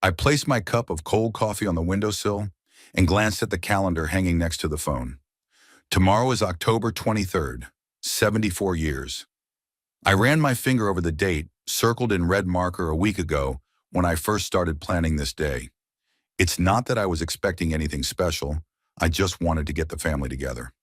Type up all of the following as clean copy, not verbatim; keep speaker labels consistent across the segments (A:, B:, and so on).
A: I placed my cup of cold coffee on the windowsill and glanced at the calendar hanging next to the phone. Tomorrow is October 23rd, 74 years. I ran my finger over the date, circled in red marker a week ago when I first started planning this day. It's not that I was expecting anything special, I just wanted to get the family together.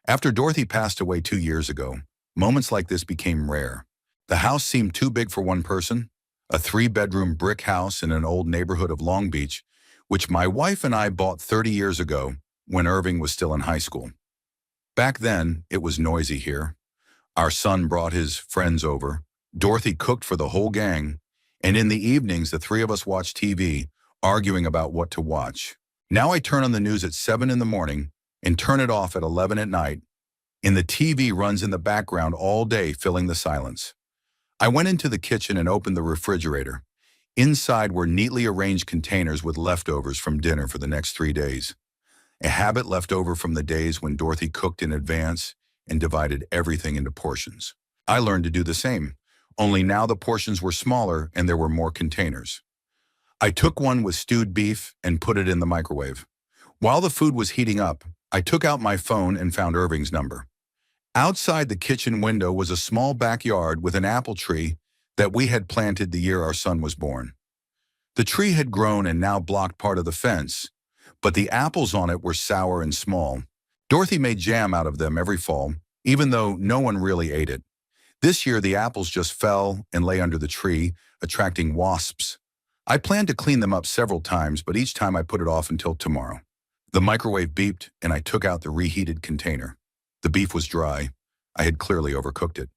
A: After Dorothy passed away 2 years ago, moments like this became rare. The house seemed too big for one person, a 3-bedroom brick house in an old neighborhood of Long Beach, which my wife and I bought 30 years ago when Irving was still in high school. Back then, it was noisy here. Our son brought his friends over, Dorothy cooked for the whole gang, and in the evenings the three of us watched TV, arguing about what to watch. Now I turn on the news at 7 in the morning and turn it off at 11 at night, and the TV runs in the background all day, filling the silence. I went into the kitchen and opened the refrigerator. Inside were neatly arranged containers with leftovers from dinner for the next 3 days. A habit left over from the days when Dorothy cooked in advance and divided everything into portions. I learned to do the same, only now the portions were smaller and there were more containers. I took one with stewed beef and put it in the microwave. While the food was heating up, I took out my phone and found Irving's number. Outside the kitchen window was a small backyard with an apple tree that we had planted the year our son was born. The tree had grown and now blocked part of the fence, but the apples on it were sour and small. Dorothy made jam out of them every fall, even though no one really ate it. This year the apples just fell and lay under the tree, attracting wasps. I planned to clean them up several times, but each time I put it off until tomorrow. The microwave beeped and I took out the reheated container. The beef was dry. I had clearly overcooked it.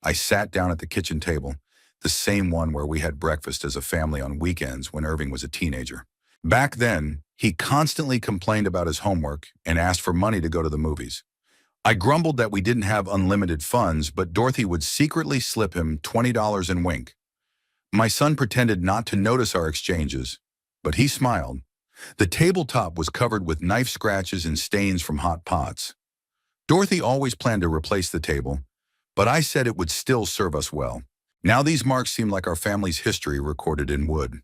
A: I sat down at the kitchen table, the same one where we had breakfast as a family on weekends when Irving was a teenager. Back then, he constantly complained about his homework and asked for money to go to the movies. I grumbled that we didn't have unlimited funds, but Dorothy would secretly slip him $20 and wink. My son pretended not to notice our exchanges, but he smiled. The tabletop was covered with knife scratches and stains from hot pots. Dorothy always planned to replace the table, but I said it would still serve us well. Now these marks seem like our family's history recorded in wood.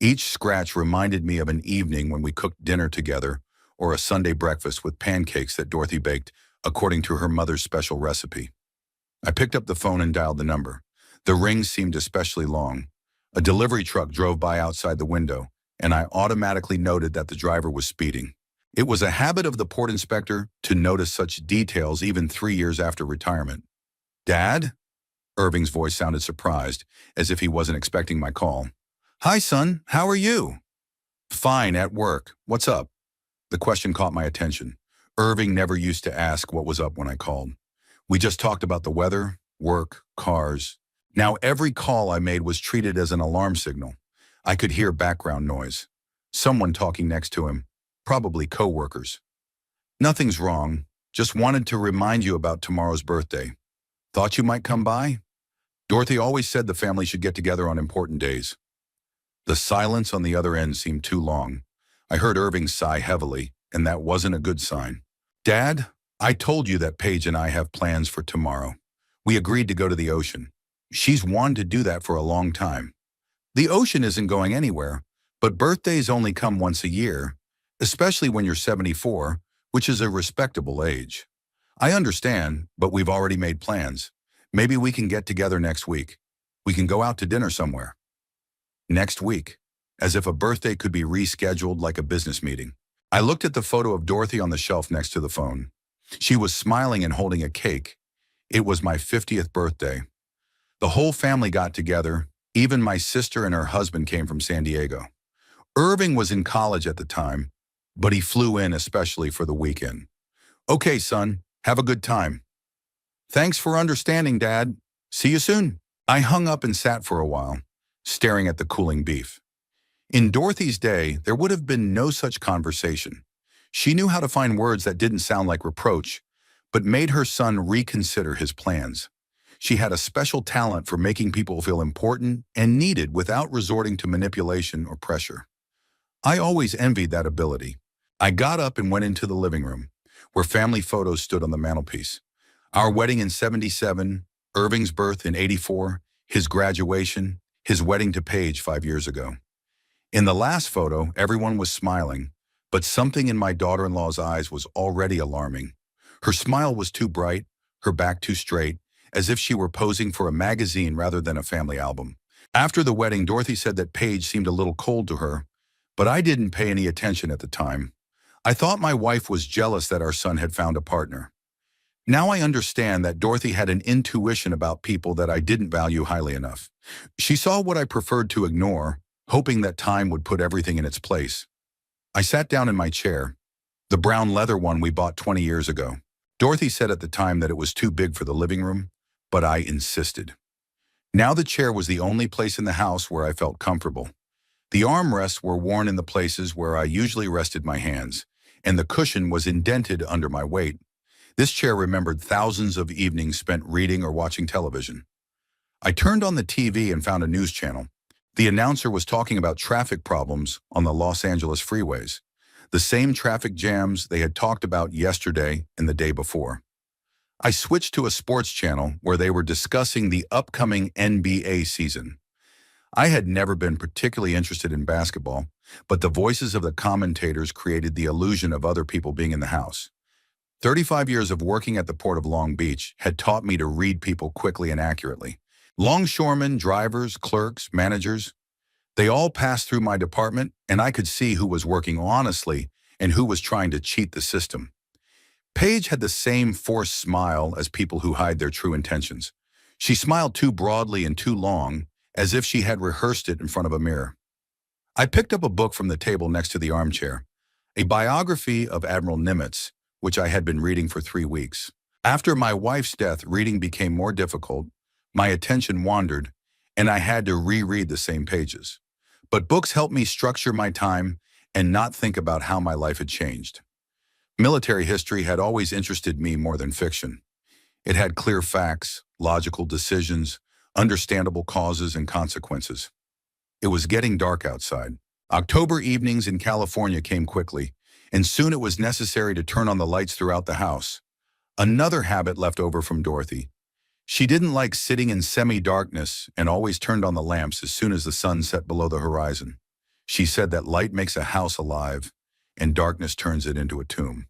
A: Each scratch reminded me of an evening when we cooked dinner together or a Sunday breakfast with pancakes that Dorothy baked according to her mother's special recipe. I picked up the phone and dialed the number. The ring seemed especially long. A delivery truck drove by outside the window, and I automatically noted that the driver was speeding. It was a habit of the port inspector to notice such details even 3 years after retirement. "Dad?" Irving's voice sounded surprised, as if he wasn't expecting my call. "Hi, son. How are you?" "Fine, at work. What's up?" The question caught my attention. Irving never used to ask what was up when I called. We just talked about the weather, work, cars. Now every call I made was treated as an alarm signal. I could hear background noise. Someone talking next to him, probably co-workers. "Nothing's wrong. Just wanted to remind you about tomorrow's birthday. Thought you might come by?" Dorothy always said the family should get together on important days. The silence on the other end seemed too long. I heard Irving sigh heavily, and that wasn't a good sign. "Dad, I told you that Paige and I have plans for tomorrow. We agreed to go to the ocean. She's wanted to do that for a long time. The ocean isn't going anywhere, but birthdays only come once a year, especially when you're 74, which is a respectable age. I understand, but we've already made plans. Maybe we can get together next week. We can go out to dinner somewhere." Next week, as if a birthday could be rescheduled like a business meeting. I looked at the photo of Dorothy on the shelf next to the phone. She was smiling and holding a cake. It was my 50th birthday. The whole family got together. Even my sister and her husband came from San Diego. Irving was in college at the time, but he flew in especially for the weekend. "Okay, son, have a good time." "Thanks for understanding, Dad. See you soon." I hung up and sat for a while, staring at the cooling beef. In Dorothy's day, there would have been no such conversation. She knew how to find words that didn't sound like reproach, but made her son reconsider his plans. She had a special talent for making people feel important and needed without resorting to manipulation or pressure. I always envied that ability. I got up and went into the living room, where family photos stood on the mantelpiece. Our wedding in '77, Irving's birth in '84, his graduation, his wedding to Paige 5 years ago. In the last photo, everyone was smiling, but something in my daughter-in-law's eyes was already alarming. Her smile was too bright, her back too straight, as if she were posing for a magazine rather than a family album. After the wedding, Dorothy said that Paige seemed a little cold to her, but I didn't pay any attention at the time. I thought my wife was jealous that our son had found a partner. Now I understand that Dorothy had an intuition about people that I didn't value highly enough. She saw what I preferred to ignore, hoping that time would put everything in its place. I sat down in my chair, the brown leather one we bought 20 years ago. Dorothy said at the time that it was too big for the living room, but I insisted. Now the chair was the only place in the house where I felt comfortable. The armrests were worn in the places where I usually rested my hands, and the cushion was indented under my weight. This chair remembered thousands of evenings spent reading or watching television. I turned on the TV and found a news channel. The announcer was talking about traffic problems on the Los Angeles freeways, the same traffic jams they had talked about yesterday and the day before. I switched to a sports channel where they were discussing the upcoming NBA season. I had never been particularly interested in basketball, but the voices of the commentators created the illusion of other people being in the house. 35 years of working at the Port of Long Beach had taught me to read people quickly and accurately. Longshoremen, drivers, clerks, managers, they all passed through my department, and I could see who was working honestly and who was trying to cheat the system. Paige had the same forced smile as people who hide their true intentions. She smiled too broadly and too long, as if she had rehearsed it in front of a mirror. I picked up a book from the table next to the armchair, a biography of Admiral Nimitz, which I had been reading for 3 weeks. After my wife's death, reading became more difficult, my attention wandered, and I had to reread the same pages. But books helped me structure my time and not think about how my life had changed. Military history had always interested me more than fiction. It had clear facts, logical decisions, understandable causes and consequences. It was getting dark outside. October evenings in California came quickly, and soon it was necessary to turn on the lights throughout the house. Another habit left over from Dorothy. She didn't like sitting in semi-darkness and always turned on the lamps as soon as the sun set below the horizon. She said that light makes a house alive, and darkness turns it into a tomb.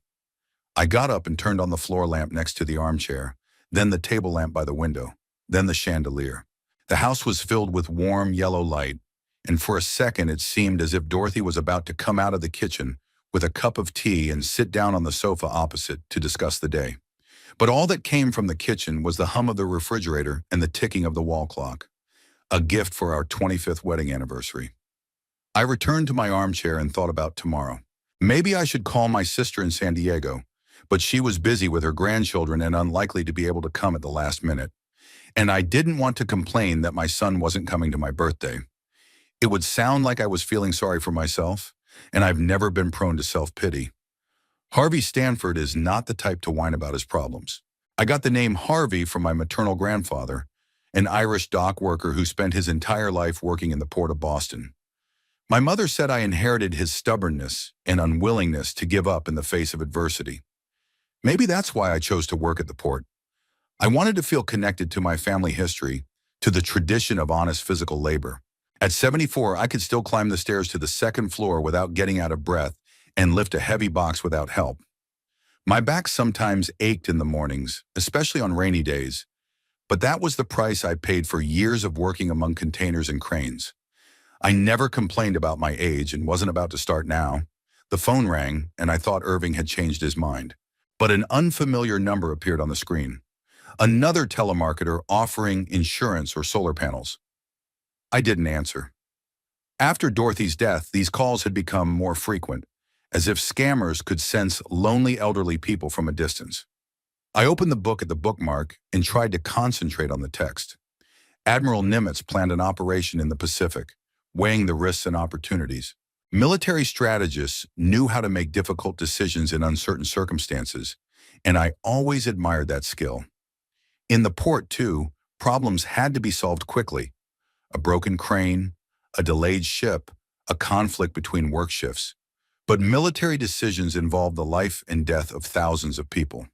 A: I got up and turned on the floor lamp next to the armchair, then the table lamp by the window, then the chandelier. The house was filled with warm yellow light, and for a second it seemed as if Dorothy was about to come out of the kitchen with a cup of tea and sit down on the sofa opposite to discuss the day. But all that came from the kitchen was the hum of the refrigerator and the ticking of the wall clock, a gift for our 25th wedding anniversary. I returned to my armchair and thought about tomorrow. Maybe I should call my sister in San Diego, but she was busy with her grandchildren and unlikely to be able to come at the last minute. And I didn't want to complain that my son wasn't coming to my birthday. It would sound like I was feeling sorry for myself, and I've never been prone to self-pity. Harvey Stanford is not the type to whine about his problems. I got the name Harvey from my maternal grandfather, an Irish dock worker who spent his entire life working in the port of Boston. My mother said I inherited his stubbornness and unwillingness to give up in the face of adversity. Maybe that's why I chose to work at the port. I wanted to feel connected to my family history, to the tradition of honest physical labor. At 74, I could still climb the stairs to the second floor without getting out of breath and lift a heavy box without help. My back sometimes ached in the mornings, especially on rainy days, but that was the price I paid for years of working among containers and cranes. I never complained about my age and wasn't about to start now. The phone rang, and I thought Irving had changed his mind. But an unfamiliar number appeared on the screen. Another telemarketer offering insurance or solar panels. I didn't answer. After Dorothy's death, these calls had become more frequent, as if scammers could sense lonely elderly people from a distance. I opened the book at the bookmark and tried to concentrate on the text. Admiral Nimitz planned an operation in the Pacific, weighing the risks and opportunities. Military strategists knew how to make difficult decisions in uncertain circumstances, and I always admired that skill. In the port, too, problems had to be solved quickly. A broken crane, a delayed ship, a conflict between work shifts. But military decisions involved the life and death of thousands of people.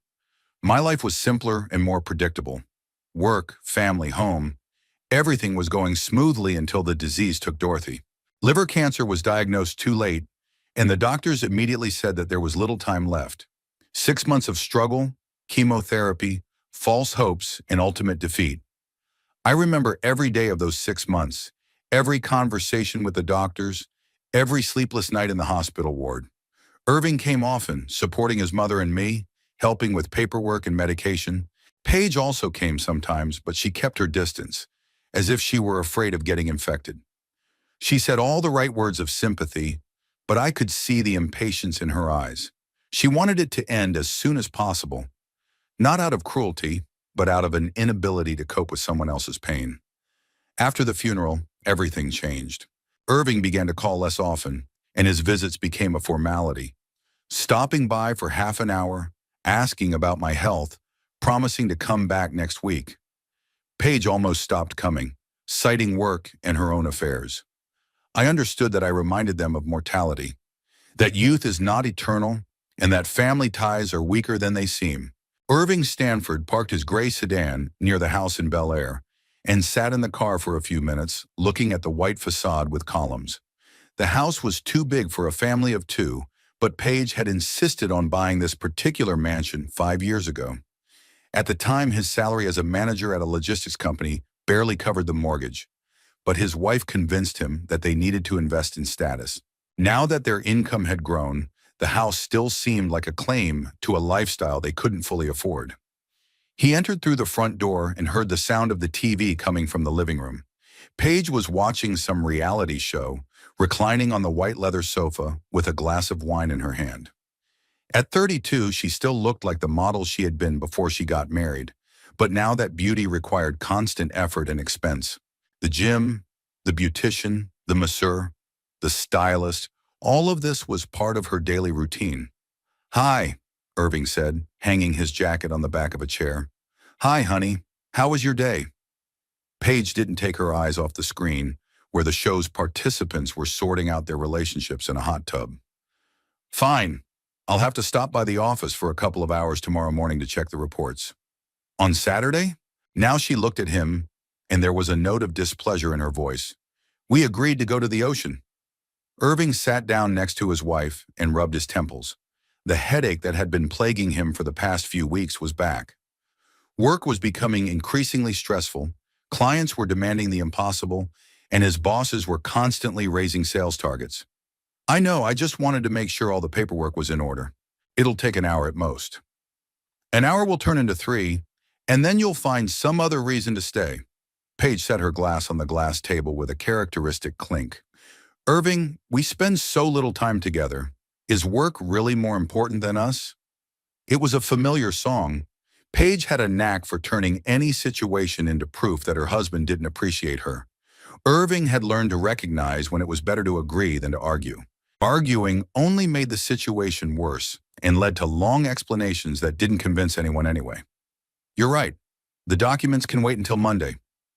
A: My life was simpler and more predictable. Work, family, home, everything was going smoothly until the disease took Dorothy. Liver cancer was diagnosed too late, and the doctors immediately said that there was little time left. 6 months of struggle, chemotherapy, false hopes, and ultimate defeat. I remember every day of those 6 months, every conversation with the doctors, every sleepless night in the hospital ward. Irving came often, supporting his mother and me, helping with paperwork and medication. Paige also came sometimes, but she kept her distance, as if she were afraid of getting infected. She said all the right words of sympathy, but I could see the impatience in her eyes. She wanted it to end as soon as possible, not out of cruelty, but out of an inability to cope with someone else's pain. After the funeral, everything changed. Irving began to call less often, and his visits became a formality. Stopping by for half an hour, asking about my health, promising to come back next week. Paige almost stopped coming, citing work and her own affairs. I understood that I reminded them of mortality, that youth is not eternal, and that family ties are weaker than they seem. Irving Stanford parked his gray sedan near the house in Bel Air and sat in the car for a few minutes, looking at the white facade with columns. The house was too big for a family of two, but Paige had insisted on buying this particular mansion 5 years ago. At the time, his salary as a manager at a logistics company barely covered the mortgage, but his wife convinced him that they needed to invest in status. Now that their income had grown, the house still seemed like a claim to a lifestyle they couldn't fully afford. He entered through the front door and heard the sound of the TV coming from the living room. Paige was watching some reality show, reclining on the white leather sofa with a glass of wine in her hand. At 32, she still looked like the model she had been before she got married, but now that beauty required constant effort and expense. The gym, the beautician, the masseur, the stylist, all of this was part of her daily routine. "Hi," Irving said, hanging his jacket on the back of a chair. "Hi, honey. How was your day?" Paige didn't take her eyes off the screen, where the show's participants were sorting out their relationships in a hot tub. "Fine. I'll have to stop by the office for a couple of hours tomorrow morning to check the reports." "On Saturday?" Now she looked at him, and there was a note of displeasure in her voice. "We agreed to go to the ocean." Irving sat down next to his wife and rubbed his temples. The headache that had been plaguing him for the past few weeks was back. Work was becoming increasingly stressful, clients were demanding the impossible, and his bosses were constantly raising sales targets. "I know, I just wanted to make sure all the paperwork was in order. It'll take an hour at most." "An hour will turn into 3, and then you'll find some other reason to stay." Paige set her glass on the glass table with a characteristic clink. "Irving, we spend so little time together. Is work really more important than us?" It was a familiar song. Paige had a knack for turning any situation into proof that her husband didn't appreciate her. Irving had learned to recognize when it was better to agree than to argue. Arguing only made the situation worse and led to long explanations that didn't convince anyone anyway. "You're right. The documents can wait until Monday."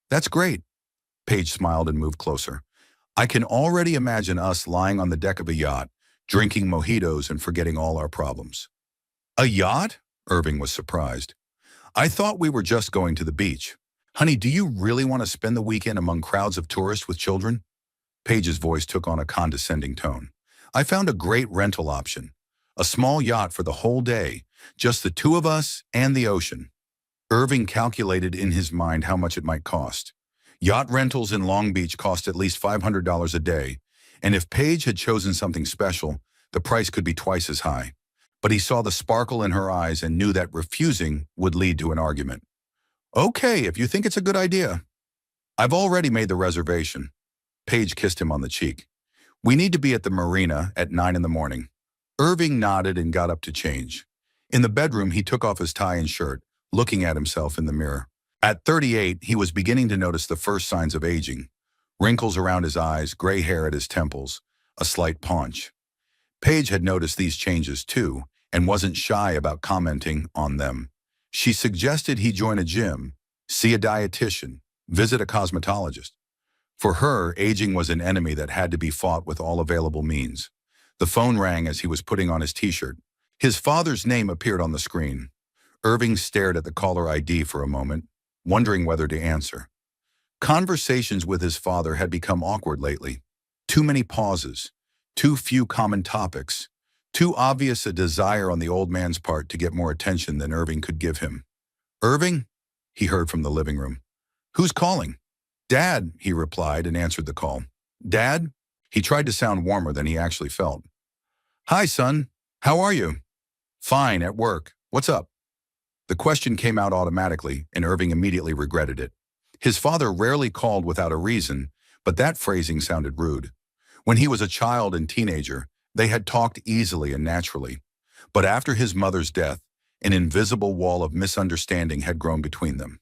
A: "That's great." Paige smiled and moved closer. "I can already imagine us lying on the deck of a yacht, drinking mojitos and forgetting all our problems." "A yacht?" Irving was surprised. "I thought we were just going to the beach. Honey, do you really want to spend the weekend among crowds of tourists with children?" Paige's voice took on a condescending tone. "I found a great rental option. A small yacht for the whole day, just the two of us and the ocean." Irving calculated in his mind how much it might cost. Yacht rentals in Long Beach cost at least $500 a day, and if Paige had chosen something special, the price could be twice as high. But he saw the sparkle in her eyes and knew that refusing would lead to an argument. "Okay, if you think it's a good idea." "I've already made the reservation." Paige kissed him on the cheek. "We need to be at the marina at 9 in the morning." Irving nodded and got up to change. In the bedroom, he took off his tie and shirt, looking at himself in the mirror. At 38, he was beginning to notice the first signs of aging. Wrinkles around his eyes, gray hair at his temples, a slight paunch. Paige had noticed these changes too, and wasn't shy about commenting on them. She suggested he join a gym, see a dietitian, visit a cosmetologist. For her, aging was an enemy that had to be fought with all available means. The phone rang as he was putting on his t-shirt. His father's name appeared on the screen. Irving stared at the caller ID for a moment, wondering whether to answer. Conversations with his father had become awkward lately. Too many pauses, too few common topics, too obvious a desire on the old man's part to get more attention than Irving could give him. "Irving?" he heard from the living room. "Who's calling?" "Dad," he replied and answered the call. "Dad?" He tried to sound warmer than he actually felt. "Hi, son. How are you?" "Fine, at work. What's up?" The question came out automatically, and Irving immediately regretted it. His father rarely called without a reason, but that phrasing sounded rude. When he was a child and teenager, they had talked easily and naturally. But after his mother's death, an invisible wall of misunderstanding had grown between them.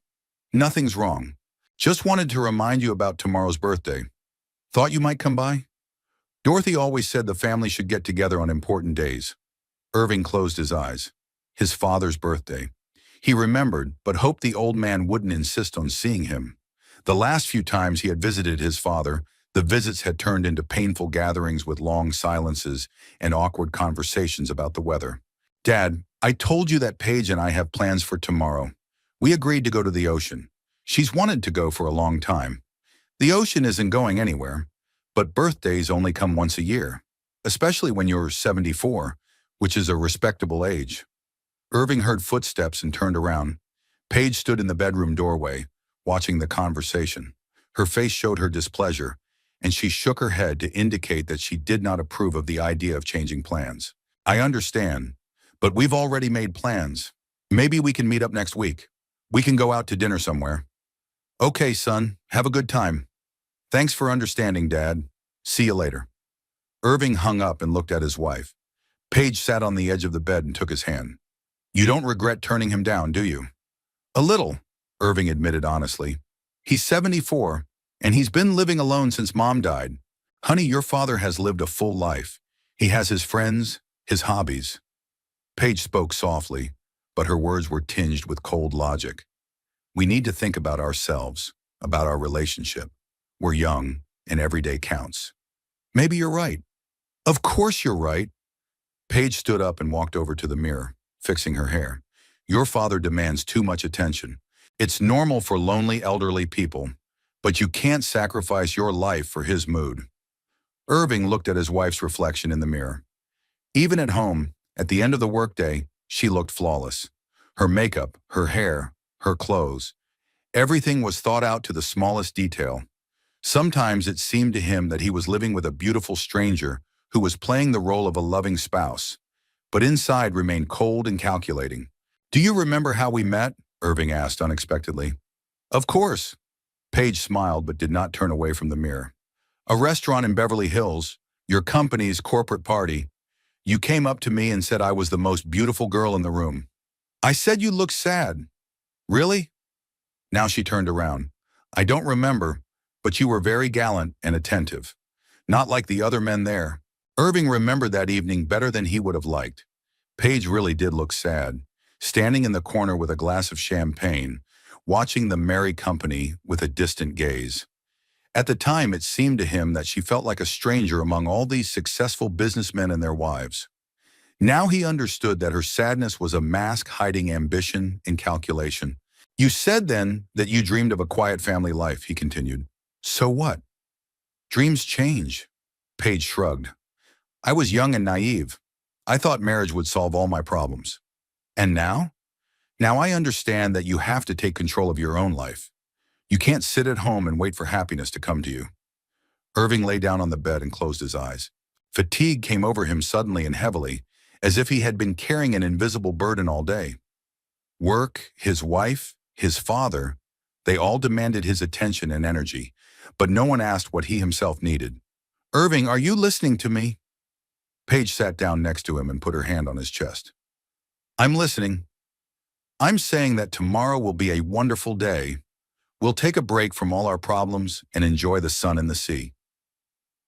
A: "Nothing's wrong. Just wanted to remind you about tomorrow's birthday. Thought you might come by?" Dorothy always said the family should get together on important days. Irving closed his eyes. His father's birthday. He remembered, but hoped the old man wouldn't insist on seeing him. The last few times he had visited his father, the visits had turned into painful gatherings with long silences and awkward conversations about the weather. "Dad, I told you that Paige and I have plans for tomorrow. We agreed to go to the ocean. She's wanted to go for a long time. The ocean isn't going anywhere, but birthdays only come once a year, especially when you're 74, which is a respectable age." Irving heard footsteps and turned around. Paige stood in the bedroom doorway, watching the conversation. Her face showed her displeasure, and she shook her head to indicate that she did not approve of the idea of changing plans. "I understand, but we've already made plans. Maybe we can meet up next week. We can go out to dinner somewhere." "Okay, son, have a good time." "Thanks for understanding, Dad. See you later." Irving hung up and looked at his wife. Paige sat on the edge of the bed and took his hand. "You don't regret turning him down, do you?" "A little," Irving admitted honestly. "He's 74, and he's been living alone since Mom died. Honey, your father has lived a full life. He has his friends, his hobbies." Paige spoke softly, but her words were tinged with cold logic. "We need to think about ourselves, about our relationship. We're young, and every day counts." "Maybe you're right." "Of course you're right." Paige stood up and walked over to the mirror, fixing her hair. "Your father demands too much attention. It's normal for lonely elderly people, but you can't sacrifice your life for his mood." Irving looked at his wife's reflection in the mirror. Even at home, at the end of the workday, she looked flawless. Her makeup, her hair, her clothes. Everything was thought out to the smallest detail. Sometimes it seemed to him that he was living with a beautiful stranger who was playing the role of a loving spouse, but inside remained cold and calculating. "Do you remember how we met?" Irving asked unexpectedly. "Of course." Paige smiled but did not turn away from the mirror. "A restaurant in Beverly Hills, your company's corporate party. You came up to me and said I was the most beautiful girl in the room. I said you looked sad." "Really?" Now she turned around. "I don't remember, but you were very gallant and attentive. Not like the other men there." Irving remembered that evening better than he would have liked. Paige really did look sad, standing in the corner with a glass of champagne, watching the merry company with a distant gaze. At the time, it seemed to him that she felt like a stranger among all these successful businessmen and their wives. Now he understood that her sadness was a mask hiding ambition and calculation. "You said then that you dreamed of a quiet family life," he continued. "So what? Dreams change." Paige shrugged. "I was young and naive. I thought marriage would solve all my problems. And now? Now I understand that you have to take control of your own life. You can't sit at home and wait for happiness to come to you." Irving lay down on the bed and closed his eyes. Fatigue came over him suddenly and heavily, as if he had been carrying an invisible burden all day. Work, his wife, his father, they all demanded his attention and energy, but no one asked what he himself needed. "Irving, are you listening to me?" Paige sat down next to him and put her hand on his chest. "I'm listening. I'm saying that tomorrow will be a wonderful day. We'll take a break from all our problems and enjoy the sun and the sea."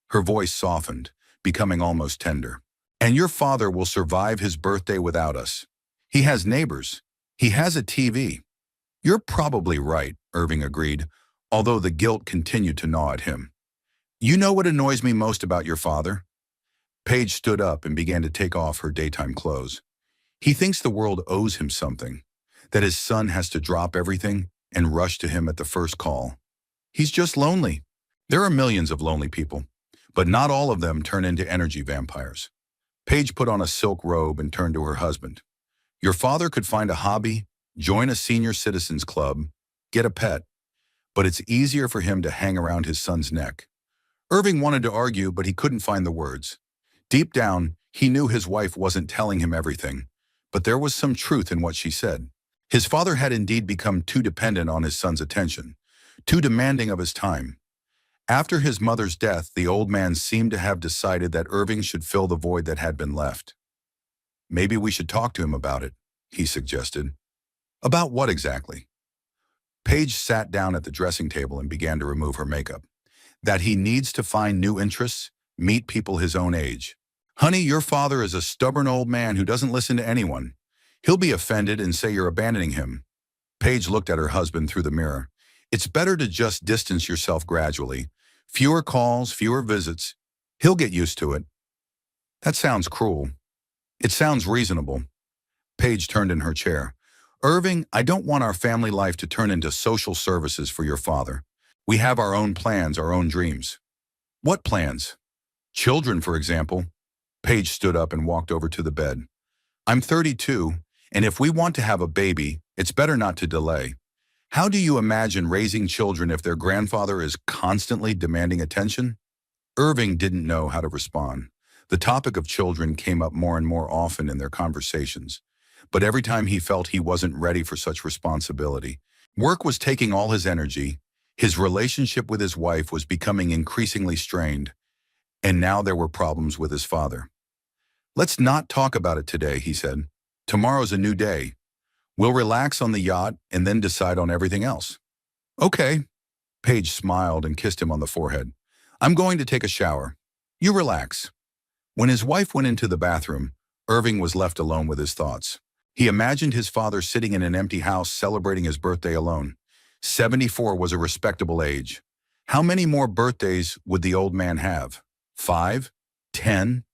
A: Her voice softened, becoming almost tender. "And your father will survive his birthday without us. He has neighbors. He has a TV." "You're probably right," Irving agreed, although the guilt continued to gnaw at him. "You know what annoys me most about your father?" Paige stood up and began to take off her daytime clothes. "He thinks the world owes him something, that his son has to drop everything and rush to him at the first call. He's just lonely. There are millions of lonely people, But not all of them turn into energy vampires. Paige put on a silk robe and turned to her husband. Your father could find a hobby, join a senior citizens club, get a pet, but it's easier for him to hang around his son's neck. Irving wanted to argue, but he couldn't find the words. Deep down, he knew his wife wasn't telling him everything, but there was some truth in what she said. His father had indeed become too dependent on his son's attention, too demanding of his time. After his mother's death, the old man seemed to have decided that Irving should fill the void that had been left. Maybe we should talk to him about it, he suggested. About what exactly? Paige sat down at the dressing table and began to remove her makeup. That he needs to find new interests, meet people his own age. Honey, your father is a stubborn old man who doesn't listen to anyone. He'll be offended and say you're abandoning him. Paige looked at her husband through the mirror. It's better to just distance yourself gradually. Fewer calls, fewer visits. He'll get used to it. That sounds cruel. It sounds reasonable. Paige turned in her chair. Irving, I don't want our family life to turn into social services for your father. We have our own plans, our own dreams. What plans? Children, for example. Paige stood up and walked over to the bed. I'm 32, and if we want to have a baby, it's better not to delay. How do you imagine raising children if their grandfather is constantly demanding attention? Irving didn't know how to respond. The topic of children came up more and more often in their conversations, but every time he felt he wasn't ready for such responsibility. Work was taking all his energy, his relationship with his wife was becoming increasingly strained, and now there were problems with his father. Let's not talk about it today, he said. Tomorrow's a new day. We'll relax on the yacht and then decide on everything else. Okay. Paige smiled and kissed him on the forehead. I'm going to take a shower. You relax. When his wife went into the bathroom, Irving was left alone with his thoughts. He imagined his father sitting in an empty house celebrating his birthday alone. 74 was a respectable age. How many more birthdays would the old man have? 5? 10?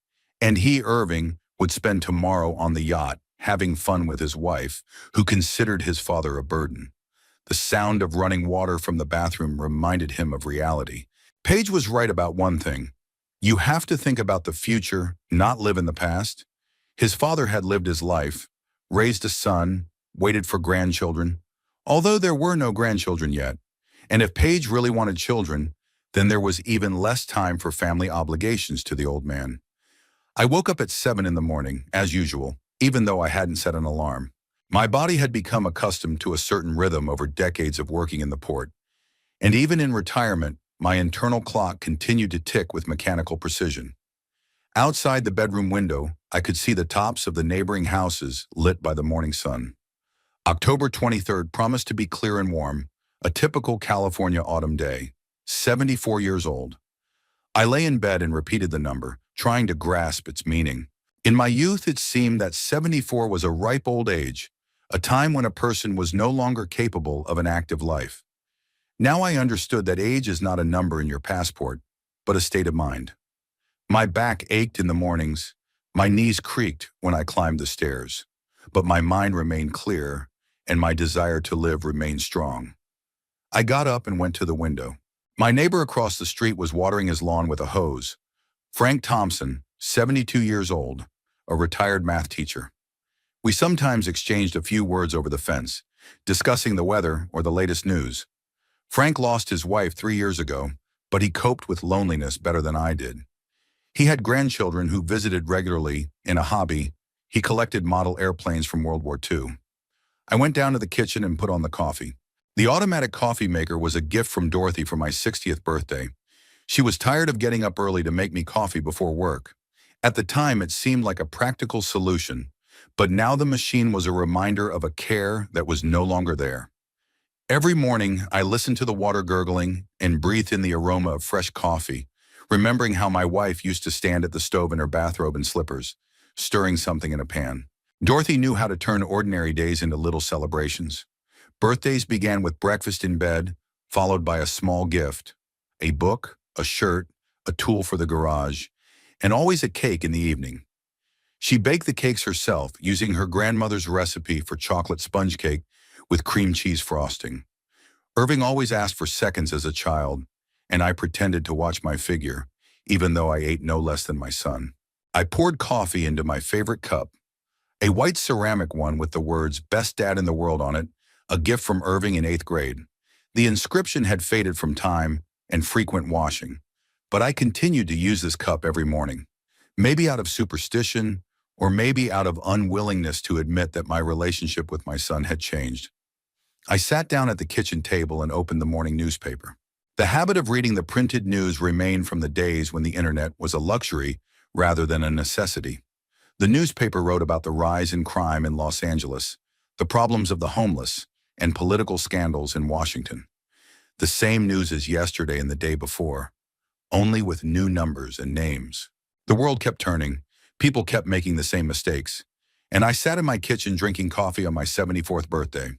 A: And he, Irving, would spend tomorrow on the yacht, having fun with his wife, who considered his father a burden. The sound of running water from the bathroom reminded him of reality. Paige was right about one thing. You have to think about the future, not live in the past. His father had lived his life, raised a son, waited for grandchildren, although there were no grandchildren yet. And if Paige really wanted children, then there was even less time for family obligations to the old man. I woke up at 7 in the morning, as usual, even though I hadn't set an alarm. My body had become accustomed to a certain rhythm over decades of working in the port. And even in retirement, my internal clock continued to tick with mechanical precision. Outside the bedroom window, I could see the tops of the neighboring houses lit by the morning sun. October 23rd promised to be clear and warm, a typical California autumn day. 74 years old. I lay in bed and repeated the number, trying to grasp its meaning. In my youth, it seemed that 74 was a ripe old age, a time when a person was no longer capable of an active life. Now I understood that age is not a number in your passport, but a state of mind. My back ached in the mornings, my knees creaked when I climbed the stairs, but my mind remained clear, and my desire to live remained strong. I got up and went to the window. My neighbor across the street was watering his lawn with a hose. Frank Thompson, 72 years old, a retired math teacher. We sometimes exchanged a few words over the fence, discussing the weather or the latest news. Frank lost his wife 3 years ago, but he coped with loneliness better than I did. He had grandchildren who visited regularly. In a hobby, he collected model airplanes from World War II. I went down to the kitchen and put on the coffee. The automatic coffee maker was a gift from Dorothy for my 60th birthday. She was tired of getting up early to make me coffee before work. At the time, it seemed like a practical solution, but now the machine was a reminder of a care that was no longer there. Every morning, I listened to the water gurgling and breathed in the aroma of fresh coffee, remembering how my wife used to stand at the stove in her bathrobe and slippers, stirring something in a pan. Dorothy knew how to turn ordinary days into little celebrations. Birthdays began with breakfast in bed, followed by a small gift, a book, a shirt, a tool for the garage, and always a cake in the evening. She baked the cakes herself, using her grandmother's recipe for chocolate sponge cake with cream cheese frosting. Irving always asked for seconds as a child, and I pretended to watch my figure. even though I ate no less than my son. I poured coffee into my favorite cup, a white ceramic one with the words "Best Dad in the World" on it, a gift from Irving in 8th grade. The inscription had faded from time and frequent washing, but I continued to use this cup every morning. Maybe out of superstition, or maybe out of unwillingness to admit that my relationship with my son had changed. I sat down at the kitchen table and opened the morning newspaper. The habit of reading the printed news remained from the days when the internet was a luxury rather than a necessity. The newspaper wrote about the rise in crime in Los Angeles, the problems of the homeless, and political scandals in Washington. The same news as yesterday and the day before, only with new numbers and names. The world kept turning, people kept making the same mistakes, and I sat in my kitchen drinking coffee on my 74th birthday.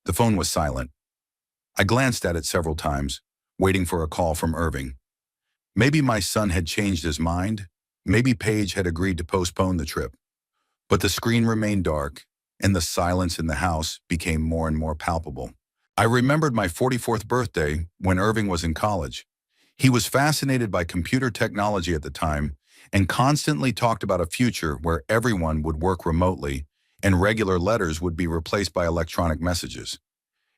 A: The phone was silent. I glanced at it several times, waiting for a call from Irving. Maybe my son had changed his mind. Maybe Paige had agreed to postpone the trip. But the screen remained dark, and the silence in the house became more and more palpable. I remembered my 44th birthday when Irving was in college. He was fascinated by computer technology at the time and constantly talked about a future where everyone would work remotely and regular letters would be replaced by electronic messages.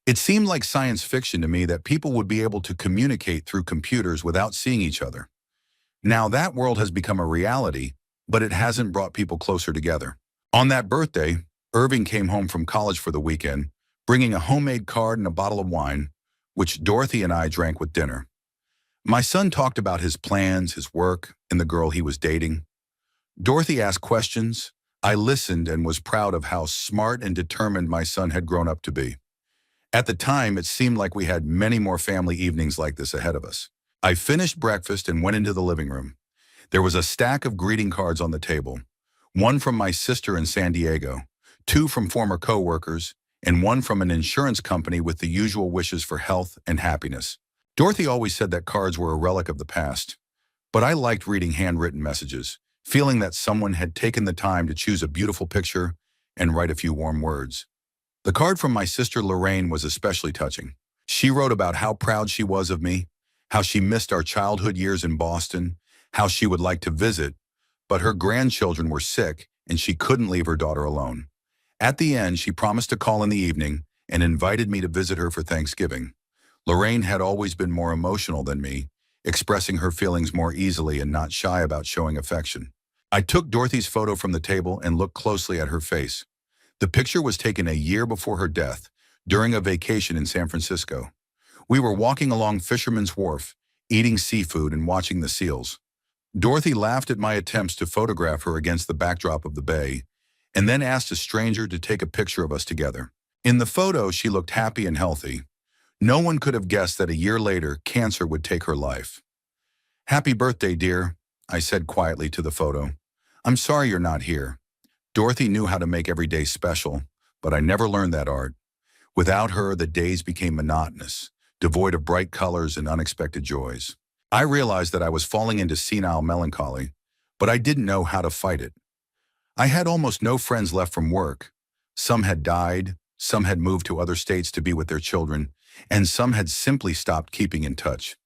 A: It seemed like science fiction to me that people would be able to communicate through computers without seeing each other. Now that world has become a reality, but it hasn't brought people closer together. On that birthday, Irving came home from college for the weekend, bringing a homemade card and a bottle of wine, which Dorothy and I drank with dinner. My son talked about his plans, his work, and the girl he was dating. Dorothy asked questions. I listened and was proud of how smart and determined my son had grown up to be. At the time, it seemed like we had many more family evenings like this ahead of us. I finished breakfast and went into the living room. There was a stack of greeting cards on the table, one from my sister in San Diego, two from former coworkers, and one from an insurance company with the usual wishes for health and happiness. Dorothy always said that cards were a relic of the past, but I liked reading handwritten messages, feeling that someone had taken the time to choose a beautiful picture and write a few warm words. The card from my sister Lorraine was especially touching. She wrote about how proud she was of me, how she missed our childhood years in Boston, how she would like to visit, but her grandchildren were sick and she couldn't leave her daughter alone. At the end, she promised to call in the evening and invited me to visit her for Thanksgiving. Lorraine had always been more emotional than me, expressing her feelings more easily and not shy about showing affection. I took Dorothy's photo from the table and looked closely at her face. The picture was taken a year before her death, during a vacation in San Francisco. We were walking along Fisherman's Wharf, eating seafood and watching the seals. Dorothy laughed at my attempts to photograph her against the backdrop of the bay, and then asked a stranger to take a picture of us together. In the photo, she looked happy and healthy. No one could have guessed that a year later, cancer would take her life. "Happy birthday, dear," I said quietly to the photo. "I'm sorry you're not here." Dorothy knew how to make every day special, but I never learned that art. Without her, the days became monotonous, devoid of bright colors and unexpected joys. I realized that I was falling into senile melancholy, but I didn't know how to fight it. I had almost no friends left from work. Some had died, some had moved to other states to be with their children, and some had simply stopped keeping in touch.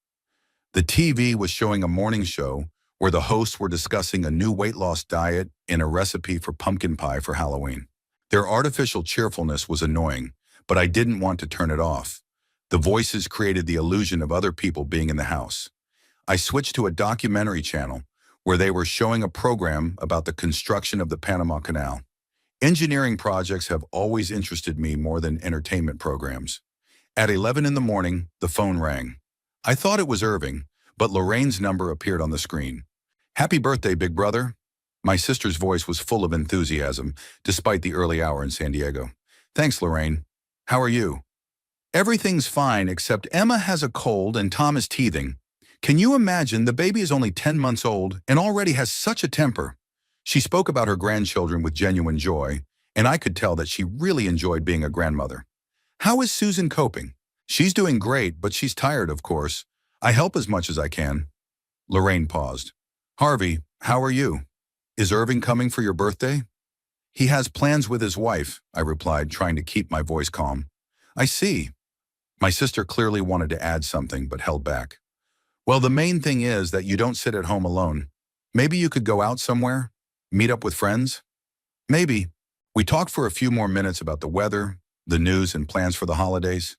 A: The TV was showing a morning show where the hosts were discussing a new weight loss diet and a recipe for pumpkin pie for Halloween. Their artificial cheerfulness was annoying, but I didn't want to turn it off. The voices created the illusion of other people being in the house. I switched to a documentary channel where they were showing a program about the construction of the Panama Canal. Engineering projects have always interested me more than entertainment programs. At 11 in the morning, the phone rang. I thought it was Irving, but Lorraine's number appeared on the screen. "Happy birthday, big brother." My sister's voice was full of enthusiasm, despite the early hour in San Diego. "Thanks, Lorraine. How are you?" "Everything's fine, except Emma has a cold and Tom is teething. Can you imagine, the baby is only 10 months old and already has such a temper." She spoke about her grandchildren with genuine joy, and I could tell that she really enjoyed being a grandmother. "How is Susan coping?" "She's doing great, but she's tired, of course. I help as much as I can." Lorraine paused. "Harvey, how are you? Is Irving coming for your birthday?" "He has plans with his wife," I replied, trying to keep my voice calm. "I see." My sister clearly wanted to add something, but held back. Well, the main thing is that you don't sit at home alone. Maybe you could go out somewhere, meet up with friends. Maybe. We talked for a few more minutes about the weather, the news, and plans for the holidays.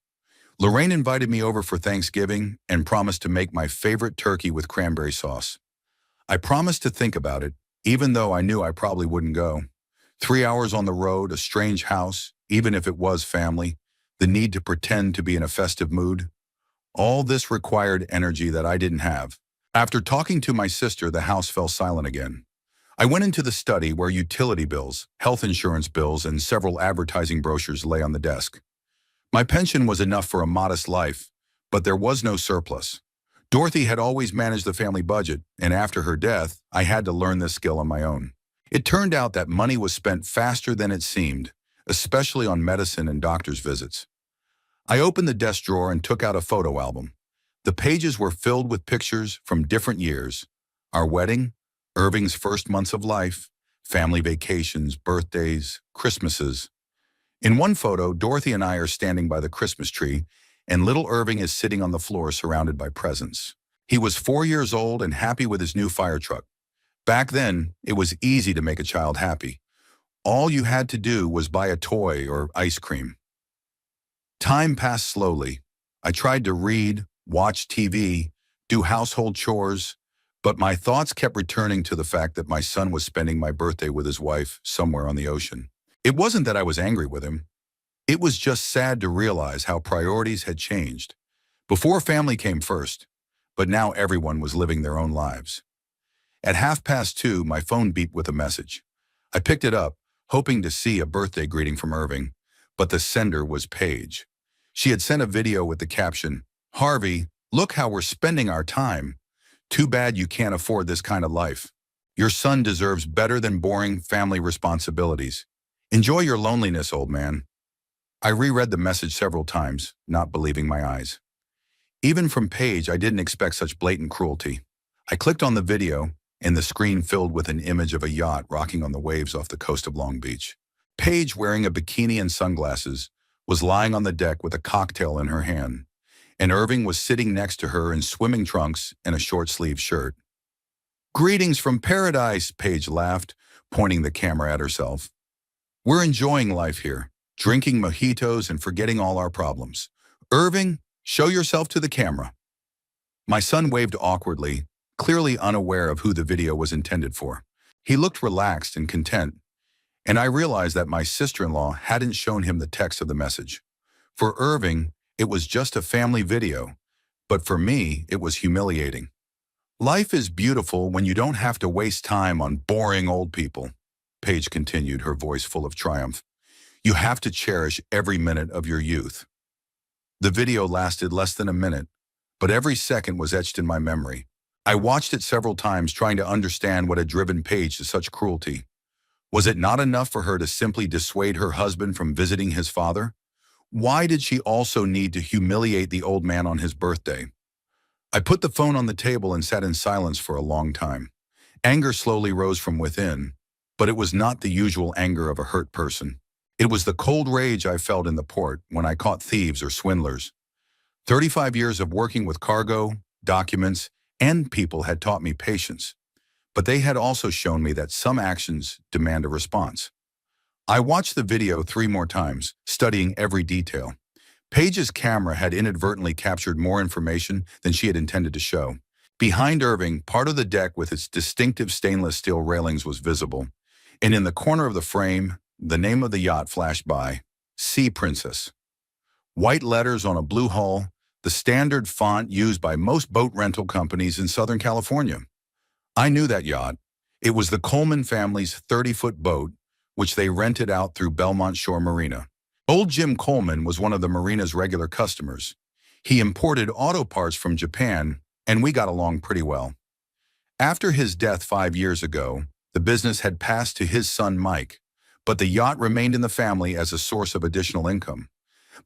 A: Lorraine invited me over for Thanksgiving and promised to make my favorite turkey with cranberry sauce. I promised to think about it, even though I knew I probably wouldn't go. 3 hours on the road, a strange house, even if it was family, the need to pretend to be in a festive mood. All this required energy that I didn't have. After talking to my sister, the house fell silent again. I went into the study where utility bills, health insurance bills, and several advertising brochures lay on the desk. My pension was enough for a modest life, but there was no surplus. Dorothy had always managed the family budget, and after her death, I had to learn this skill on my own. It turned out that money was spent faster than it seemed, especially on medicine and doctor's visits. I opened the desk drawer and took out a photo album. The pages were filled with pictures from different years: our wedding, Irving's first months of life, family vacations, birthdays, Christmases. In one photo, Dorothy and I are standing by the Christmas tree, and little Irving is sitting on the floor surrounded by presents. He was 4 years old and happy with his new fire truck. Back then, it was easy to make a child happy. All you had to do was buy a toy or ice cream. Time passed slowly. I tried to read, watch TV, do household chores, but my thoughts kept returning to the fact that my son was spending my birthday with his wife somewhere on the ocean. It wasn't that I was angry with him. It was just sad to realize how priorities had changed. Before, family came first, but now everyone was living their own lives. At 2:30, my phone beeped with a message. I picked it up, hoping to see a birthday greeting from Irving, but the sender was Paige. She had sent a video with the caption, "Harvey, look how we're spending our time. Too bad you can't afford this kind of life. Your son deserves better than boring family responsibilities. Enjoy your loneliness, old man." I reread the message several times, not believing my eyes. Even from Paige, I didn't expect such blatant cruelty. I clicked on the video, and the screen filled with an image of a yacht rocking on the waves off the coast of Long Beach. Paige, wearing a bikini and sunglasses, was lying on the deck with a cocktail in her hand, and Irving was sitting next to her in swimming trunks and a short-sleeved shirt. "Greetings from paradise," Paige laughed, pointing the camera at herself. "We're enjoying life here, drinking mojitos and forgetting all our problems. Irving, show yourself to the camera." My son waved awkwardly, clearly unaware of who the video was intended for. He looked relaxed and content, and I realized that my sister-in-law hadn't shown him the text of the message. For Irving, it was just a family video, but for me, it was humiliating. "Life is beautiful when you don't have to waste time on boring old people," Paige continued, her voice full of triumph. "You have to cherish every minute of your youth." The video lasted less than a minute, but every second was etched in my memory. I watched it several times, trying to understand what had driven Paige to such cruelty. Was it not enough for her to simply dissuade her husband from visiting his father? Why did she also need to humiliate the old man on his birthday? I put the phone on the table and sat in silence for a long time. Anger slowly rose from within, but it was not the usual anger of a hurt person. It was the cold rage I felt in the port when I caught thieves or swindlers. 35 years of working with cargo, documents, and people had taught me patience, but they had also shown me that some actions demand a response. I watched the video 3 more times, studying every detail. Paige's camera had inadvertently captured more information than she had intended to show. Behind Irving, part of the deck with its distinctive stainless steel railings was visible, and in the corner of the frame, the name of the yacht flashed by: Sea Princess. White letters on a blue hull, the standard font used by most boat rental companies in Southern California. I knew that yacht. It was the Coleman family's 30-foot boat, which they rented out through Belmont Shore Marina. Old Jim Coleman was one of the marina's regular customers. He imported auto parts from Japan, and we got along pretty well. After his death 5 years ago, the business had passed to his son Mike, but the yacht remained in the family as a source of additional income.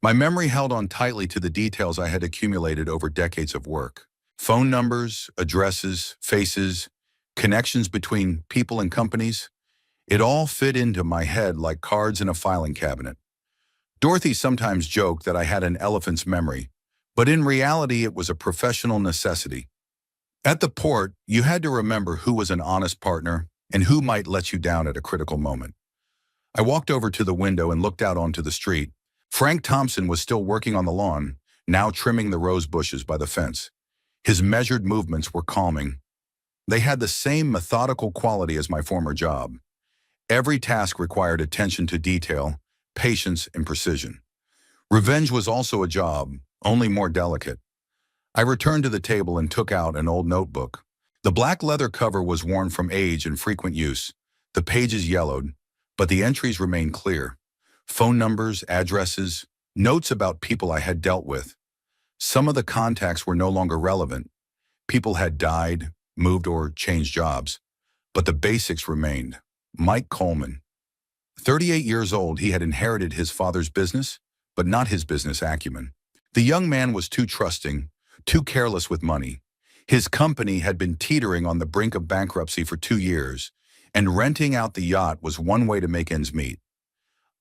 A: My memory held on tightly to the details I had accumulated over decades of work. Phone numbers, addresses, faces, connections between people and companies. It all fit into my head like cards in a filing cabinet. Dorothy sometimes joked that I had an elephant's memory, but in reality it was a professional necessity. At the port, you had to remember who was an honest partner and who might let you down at a critical moment. I walked over to the window and looked out onto the street. Frank Thompson was still working on the lawn, now trimming the rose bushes by the fence. His measured movements were calming. They had the same methodical quality as my former job. Every task required attention to detail, patience, and precision. Revenge was also a job, only more delicate. I returned to the table and took out an old notebook. The black leather cover was worn from age and frequent use. The pages yellowed, but the entries remained clear. Phone numbers, addresses, notes about people I had dealt with. Some of the contacts were no longer relevant. People had died, moved, or changed jobs. But the basics remained. Mike Coleman. 38 years old, he had inherited his father's business, but not his business acumen. The young man was too trusting, too careless with money. His company had been teetering on the brink of bankruptcy for 2 years, and renting out the yacht was one way to make ends meet.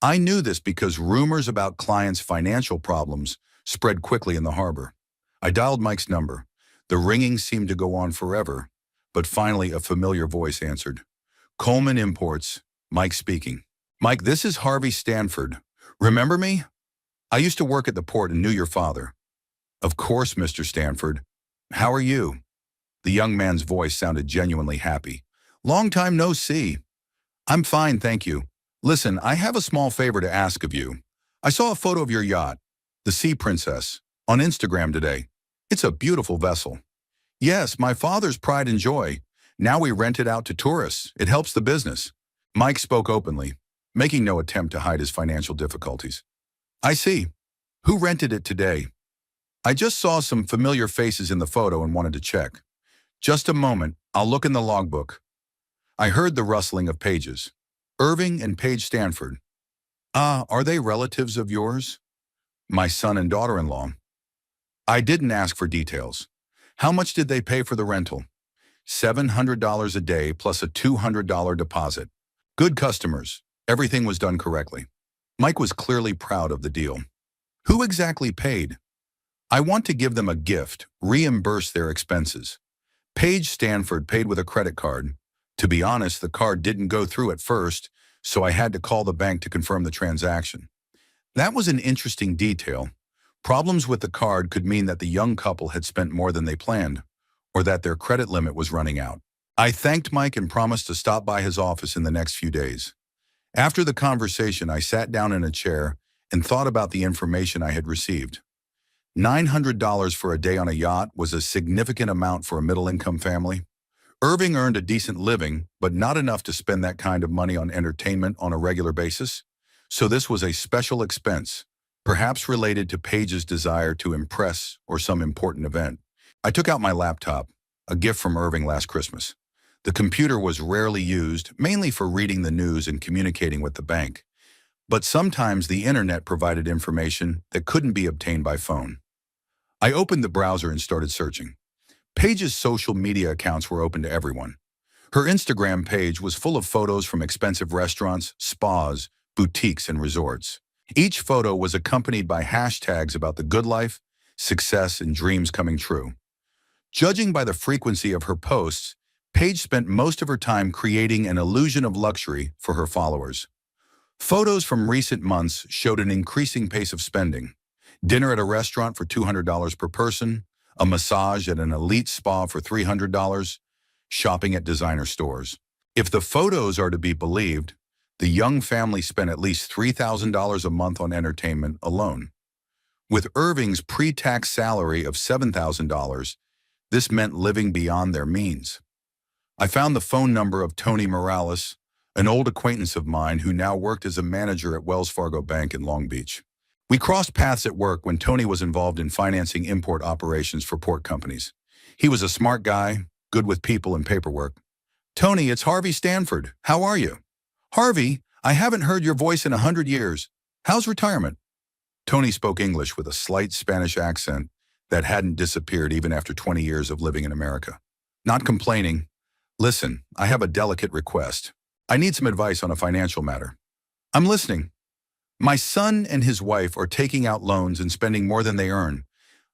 A: I knew this because rumors about clients' financial problems spread quickly in the harbor. I dialed Mike's number. The ringing seemed to go on forever, but finally a familiar voice answered. Coleman Imports, Mike speaking. Mike, this is Harvey Stanford. Remember me? I used to work at the port and knew your father. Of course, Mr. Stanford. How are you? The young man's voice sounded genuinely happy. Long time no see. I'm fine, thank you. Listen, I have a small favor to ask of you. I saw a photo of your yacht, the Sea Princess, on Instagram today. It's a beautiful vessel. Yes, my father's pride and joy. Now we rent it out to tourists. It helps the business. Mike spoke openly, making no attempt to hide his financial difficulties. I see. Who rented it today? I just saw some familiar faces in the photo and wanted to check. Just a moment, I'll look in the logbook. I heard the rustling of pages. Irving and Paige Stanford. Ah, are they relatives of yours? My son and daughter-in-law. I didn't ask for details. How much did they pay for the rental? $700 a day plus a $200 deposit. Good customers. Everything was done correctly. Mike was clearly proud of the deal. Who exactly paid? I want to give them a gift, reimburse their expenses. Paige Stanford paid with a credit card. To be honest, the card didn't go through at first, so I had to call the bank to confirm the transaction. That was an interesting detail. Problems with the card could mean that the young couple had spent more than they planned, or that their credit limit was running out. I thanked Mike and promised to stop by his office in the next few days. After the conversation, I sat down in a chair and thought about the information I had received. $900 for a day on a yacht was a significant amount for a middle-income family. Irving earned a decent living, but not enough to spend that kind of money on entertainment on a regular basis. So this was a special expense, perhaps related to Paige's desire to impress or some important event. I took out my laptop, a gift from Irving last Christmas. The computer was rarely used, mainly for reading the news and communicating with the bank. But sometimes the internet provided information that couldn't be obtained by phone. I opened the browser and started searching. Paige's social media accounts were open to everyone. Her Instagram page was full of photos from expensive restaurants, spas, boutiques, and resorts. Each photo was accompanied by hashtags about the good life, success, and dreams coming true. Judging by the frequency of her posts, Paige spent most of her time creating an illusion of luxury for her followers. Photos from recent months showed an increasing pace of spending. Dinner at a restaurant for $200 per person, a massage at an elite spa for $300, shopping at designer stores. If the photos are to be believed, the young family spent at least $3,000 a month on entertainment alone. With Irving's pre-tax salary of $7,000, this meant living beyond their means. I found the phone number of Tony Morales, an old acquaintance of mine who now worked as a manager at Wells Fargo Bank in Long Beach. We crossed paths at work when Tony was involved in financing import operations for port companies. He was a smart guy, good with people and paperwork. Tony, it's Harvey Stanford. How are you? Harvey, I haven't heard your voice in 100 years. How's retirement? Tony spoke English with a slight Spanish accent that hadn't disappeared even after 20 years of living in America. Not complaining. Listen, I have a delicate request. I need some advice on a financial matter. I'm listening. My son and his wife are taking out loans and spending more than they earn.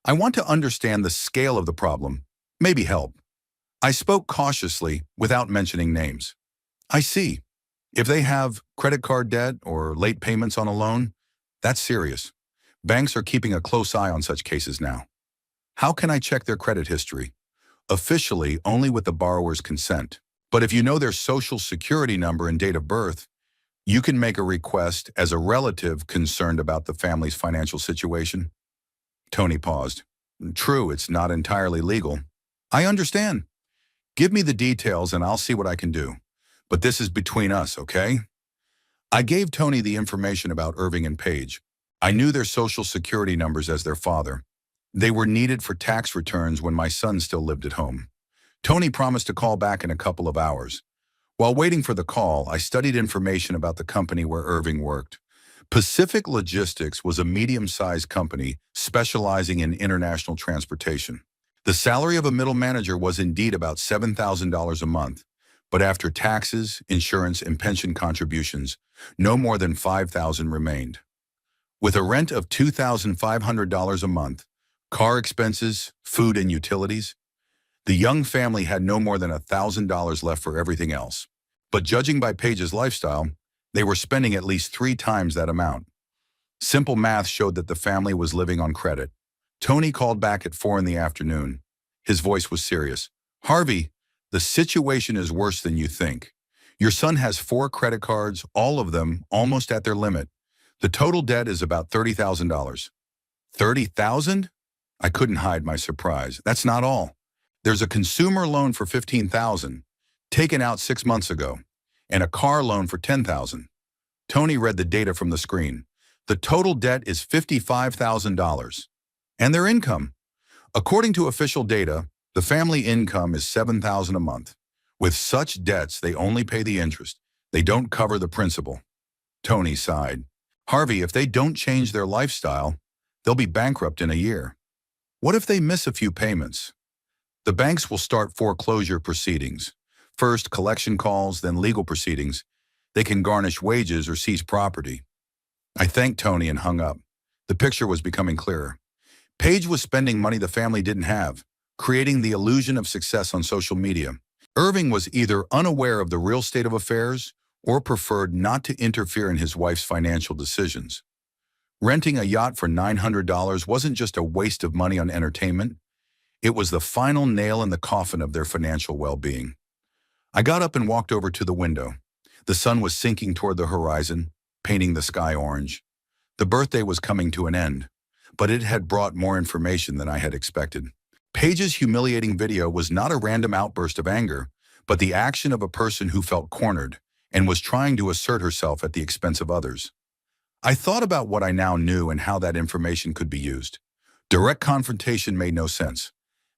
A: I want to understand the scale of the problem, maybe help. I spoke cautiously without mentioning names. I see. If they have credit card debt or late payments on a loan, that's serious. Banks are keeping a close eye on such cases now. How can I check their credit history? Officially, only with the borrower's consent. But if you know their social security number and date of birth, you can make a request as a relative concerned about the family's financial situation. Tony paused. True, it's not entirely legal. I understand. Give me the details and I'll see what I can do. But this is between us, okay? I gave Tony the information about Irving and Paige. I knew their social security numbers as their father. They were needed for tax returns when my son still lived at home. Tony promised to call back in a couple of hours. While waiting for the call, I studied information about the company where Irving worked. Pacific Logistics was a medium-sized company specializing in international transportation. The salary of a middle manager was indeed about $7,000 a month, but after taxes, insurance, and pension contributions, no more than $5,000 remained. With a rent of $2,500 a month, car expenses, food, and utilities, the young family had no more than $1,000 left for everything else. But judging by Paige's lifestyle, they were spending at least 3 times that amount. Simple math showed that the family was living on credit. Tony called back at 4 in the afternoon. His voice was serious. Harvey, the situation is worse than you think. Your son has 4 credit cards, all of them almost at their limit. The total debt is about $30,000. $30,000? I couldn't hide my surprise. That's not all. There's a consumer loan for $15,000, taken out 6 months ago, and a car loan for $10,000. Tony read the data from the screen. The total debt is $55,000. And their income. According to official data, the family income is $7,000 a month. With such debts, they only pay the interest. They don't cover the principal. Tony sighed. Harvey, if they don't change their lifestyle, they'll be bankrupt in a year. What if they miss a few payments? The banks will start foreclosure proceedings. First, collection calls, then legal proceedings. They can garnish wages or seize property. I thanked Tony and hung up. The picture was becoming clearer. Paige was spending money the family didn't have, creating the illusion of success on social media. Irving was either unaware of the real state of affairs or preferred not to interfere in his wife's financial decisions. Renting a yacht for $900 wasn't just a waste of money on entertainment. It was the final nail in the coffin of their financial well-being. I got up and walked over to the window. The sun was sinking toward the horizon, painting the sky orange. The birthday was coming to an end, but it had brought more information than I had expected. Paige's humiliating video was not a random outburst of anger, but the action of a person who felt cornered and was trying to assert herself at the expense of others. I thought about what I now knew and how that information could be used. Direct confrontation made no sense.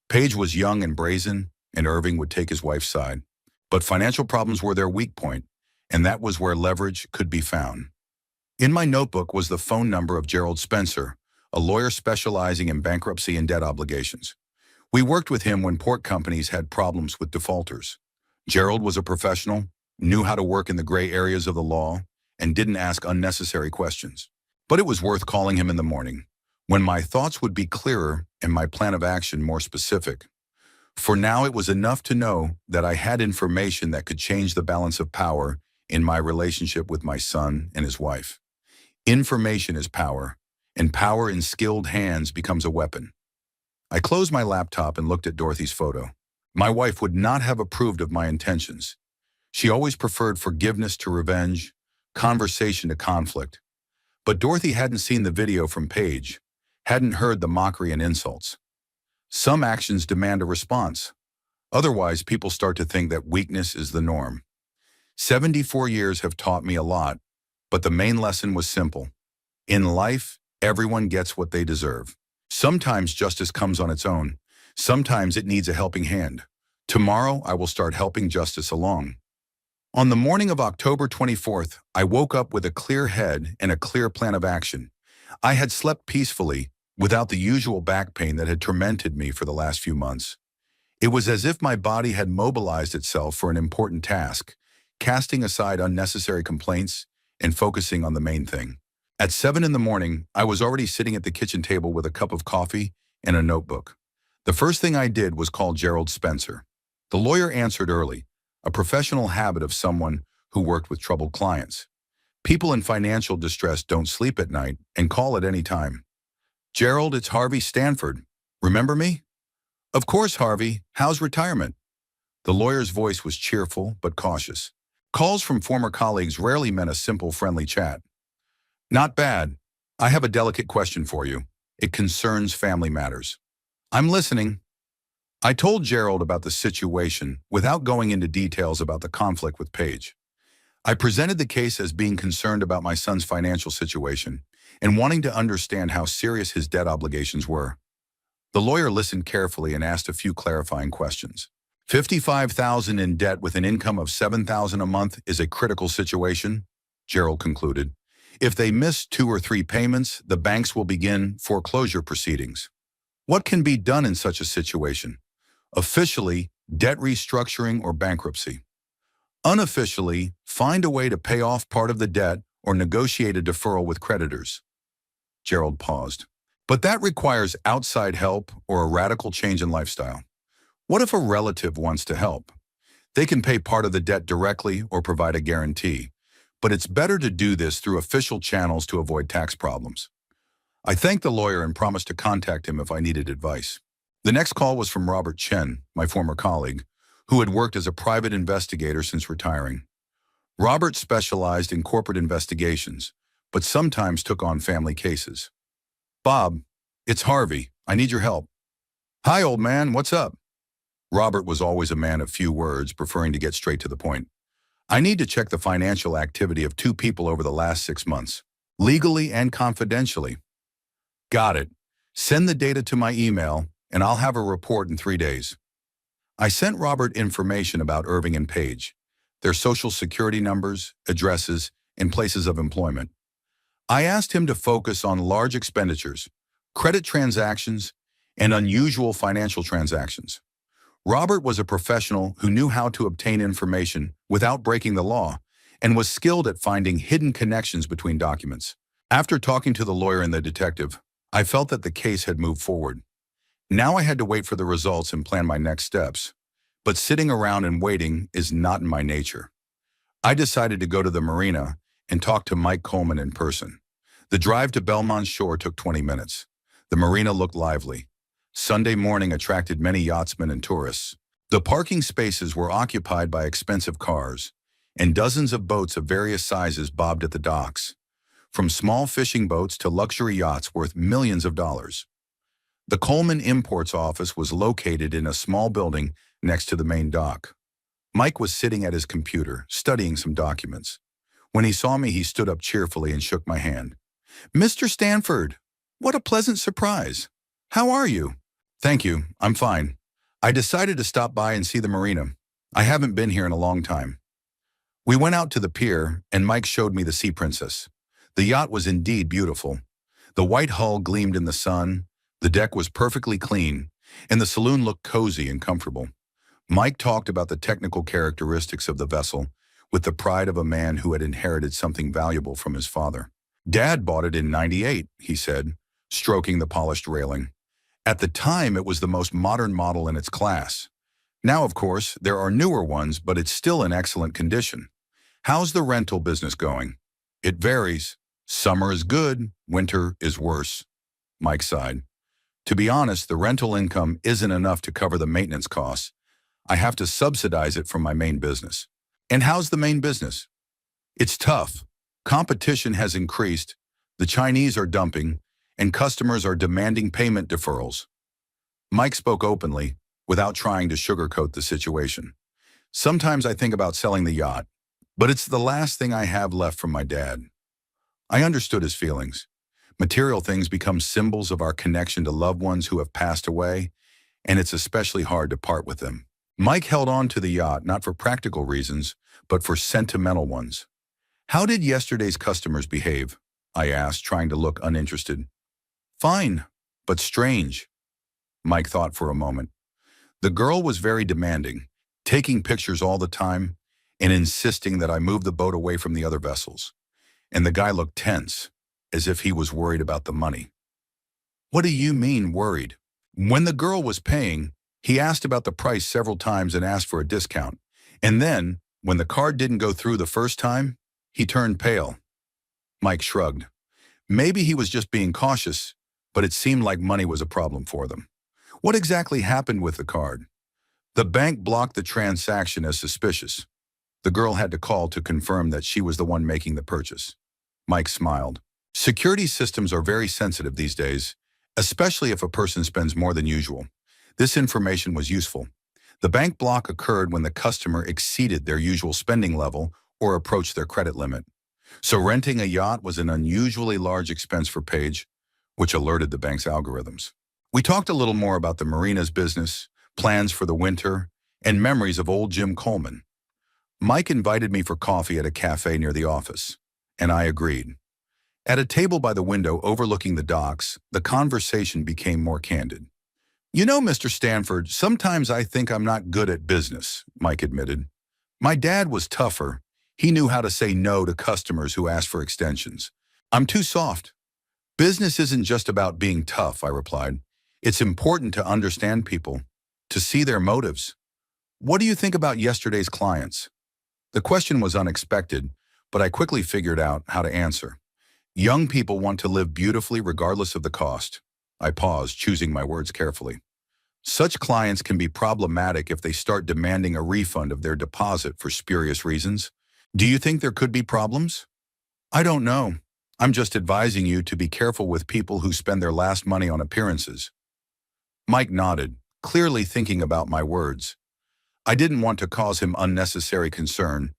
A: Paige was young and brazen, and Irving would take his wife's side. But financial problems were their weak point, and that was where leverage could be found. In my notebook was the phone number of Gerald Spencer, a lawyer specializing in bankruptcy and debt obligations. We worked with him when port companies had problems with defaulters. Gerald was a professional, knew how to work in the gray areas of the law, and didn't ask unnecessary questions. But it was worth calling him in the morning, when my thoughts would be clearer and my plan of action more specific. For now, it was enough to know that I had information that could change the balance of power in my relationship with my son and his wife. Information is power, and power in skilled hands becomes a weapon. I closed my laptop and looked at Dorothy's photo. My wife would not have approved of my intentions. She always preferred forgiveness to revenge, conversation to conflict. But Dorothy hadn't seen the video from Paige, hadn't heard the mockery and insults. Some actions demand a response. Otherwise, people start to think that weakness is the norm. 74 years have taught me a lot, but the main lesson was simple. In life, everyone gets what they deserve. Sometimes justice comes on its own. Sometimes it needs a helping hand. Tomorrow, I will start helping justice along. On the morning of October 24th, I woke up with a clear head and a clear plan of action. I had slept peacefully, without the usual back pain that had tormented me for the last few months. It was as if my body had mobilized itself for an important task, casting aside unnecessary complaints and focusing on the main thing. At 7 in the morning, I was already sitting at the kitchen table with a cup of coffee and a notebook. The first thing I did was call Gerald Spencer. The lawyer answered early, a professional habit of someone who worked with troubled clients. People in financial distress don't sleep at night and call at any time. Gerald, it's Harvey Stanford. Remember me? Of course, Harvey. How's retirement? The lawyer's voice was cheerful but cautious. Calls from former colleagues rarely meant a simple, friendly chat. Not bad. I have a delicate question for you. It concerns family matters. I'm listening. I told Gerald about the situation without going into details about the conflict with Paige. I presented the case as being concerned about my son's financial situation and wanting to understand how serious his debt obligations were. The lawyer listened carefully and asked a few clarifying questions. $55,000 in debt with an income of $7,000 a month is a critical situation, Gerald concluded. If they miss 2 or 3 payments, the banks will begin foreclosure proceedings. What can be done in such a situation? Officially, debt restructuring or bankruptcy. Unofficially, find a way to pay off part of the debt or negotiate a deferral with creditors. Gerald paused. But that requires outside help or a radical change in lifestyle. What if a relative wants to help? They can pay part of the debt directly or provide a guarantee, but it's better to do this through official channels to avoid tax problems. I thanked the lawyer and promised to contact him if I needed advice. The next call was from Robert Chen, my former colleague, who had worked as a private investigator since retiring. Robert specialized in corporate investigations, but sometimes took on family cases. Bob, it's Harvey. I need your help. Hi, old man. What's up? Robert was always a man of few words, preferring to get straight to the point. I need to check the financial activity of 2 people over the last 6 months, legally and confidentially. Got it. Send the data to my email, and I'll have a report in 3 days. I sent Robert information about Irving and Page, their social security numbers, addresses, and places of employment. I asked him to focus on large expenditures, credit transactions, and unusual financial transactions. Robert was a professional who knew how to obtain information without breaking the law and was skilled at finding hidden connections between documents. After talking to the lawyer and the detective, I felt that the case had moved forward. Now I had to wait for the results and plan my next steps. But sitting around and waiting is not in my nature. I decided to go to the marina and talk to Mike Coleman in person. The drive to Belmont Shore took 20 minutes. The marina looked lively. Sunday morning attracted many yachtsmen and tourists. The parking spaces were occupied by expensive cars, and dozens of boats of various sizes bobbed at the docks, from small fishing boats to luxury yachts worth millions of dollars. The Coleman Imports office was located in a small building next to the main dock. Mike was sitting at his computer, studying some documents. When he saw me, he stood up cheerfully and shook my hand. Mr. Stanford, what a pleasant surprise. How are you? Thank you, I'm fine. I decided to stop by and see the marina. I haven't been here in a long time. We went out to the pier, and Mike showed me the Sea Princess. The yacht was indeed beautiful. The white hull gleamed in the sun, the deck was perfectly clean, and the saloon looked cozy and comfortable. Mike talked about the technical characteristics of the vessel with the pride of a man who had inherited something valuable from his father. Dad bought it in '98, he said, stroking the polished railing. At the time, it was the most modern model in its class. Now, of course, there are newer ones, but it's still in excellent condition. How's the rental business going? It varies. Summer is good, winter is worse. Mike sighed. To be honest, the rental income isn't enough to cover the maintenance costs. I have to subsidize it from my main business. And how's the main business? It's tough. Competition has increased, the Chinese are dumping, and customers are demanding payment deferrals. Mike spoke openly, without trying to sugarcoat the situation. Sometimes I think about selling the yacht, but it's the last thing I have left from my dad. I understood his feelings. Material things become symbols of our connection to loved ones who have passed away, and it's especially hard to part with them. Mike held on to the yacht not for practical reasons, but for sentimental ones. How did yesterday's customers behave? I asked, trying to look uninterested. Fine, but strange. Mike thought for a moment. The girl was very demanding, taking pictures all the time and insisting that I move the boat away from the other vessels. And the guy looked tense, as if he was worried about the money. What do you mean, worried? When the girl was paying, He asked about the price several times and asked for a discount. And then, when the card didn't go through the first time, he turned pale. Mike shrugged. Maybe he was just being cautious, but it seemed like money was a problem for them. What exactly happened with the card? The bank blocked the transaction as suspicious. The girl had to call to confirm that she was the one making the purchase. Mike smiled. Security systems are very sensitive these days, especially if a person spends more than usual. This information was useful. The bank block occurred when the customer exceeded their usual spending level or approached their credit limit. So renting a yacht was an unusually large expense for Paige, which alerted the bank's algorithms. We talked a little more about the marina's business, plans for the winter, and memories of old Jim Coleman. Mike invited me for coffee at a cafe near the office, and I agreed. At a table by the window overlooking the docks, the conversation became more candid. You know, Mr. Stanford, sometimes I think I'm not good at business, Mike admitted. My dad was tougher. He knew how to say no to customers who asked for extensions. I'm too soft. Business isn't just about being tough, I replied. It's important to understand people, to see their motives. What do you think about yesterday's clients? The question was unexpected, but I quickly figured out how to answer. Young people want to live beautifully regardless of the cost. I paused, choosing my words carefully. Such clients can be problematic if they start demanding a refund of their deposit for spurious reasons. Do you think there could be problems? I don't know. I'm just advising you to be careful with people who spend their last money on appearances. Mike nodded, clearly thinking about my words. I didn't want to cause him unnecessary concern,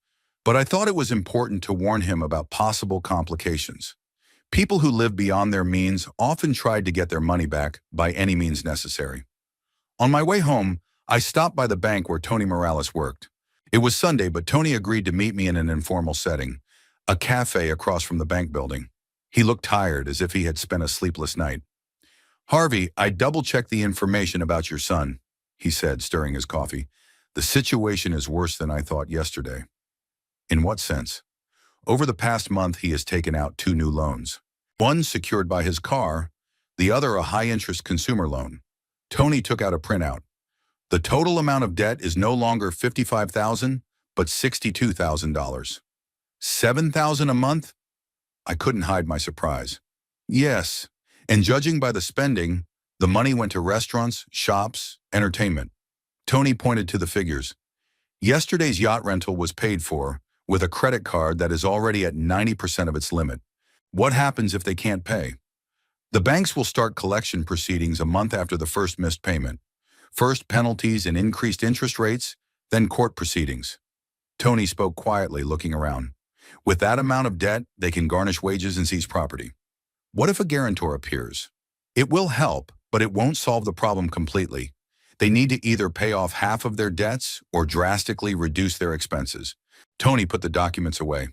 A: but I thought it was important to warn him about possible complications. People who live beyond their means often tried to get their money back by any means necessary. On my way home, I stopped by the bank where Tony Morales worked. It was Sunday, but Tony agreed to meet me in an informal setting, a cafe across from the bank building. He looked tired, as if he had spent a sleepless night. Harvey, I double-checked the information about your son, he said, stirring his coffee. The situation is worse than I thought yesterday. In what sense? Over the past month, he has taken out 2 new loans. One secured by his car, the other a high-interest consumer loan. Tony took out a printout. The total amount of debt is no longer $55,000, but $62,000. $7,000 a month? I couldn't hide my surprise. Yes, and judging by the spending, the money went to restaurants, shops, entertainment. Tony pointed to the figures. Yesterday's yacht rental was paid for with a credit card that is already at 90% of its limit. What happens if they can't pay? The banks will start collection proceedings a month after the first missed payment. First penalties and increased interest rates, then court proceedings. Tony spoke quietly, looking around. With that amount of debt, they can garnish wages and seize property. What if a guarantor appears? It will help, but it won't solve the problem completely. They need to either pay off half of their debts or drastically reduce their expenses. Tony put the documents away.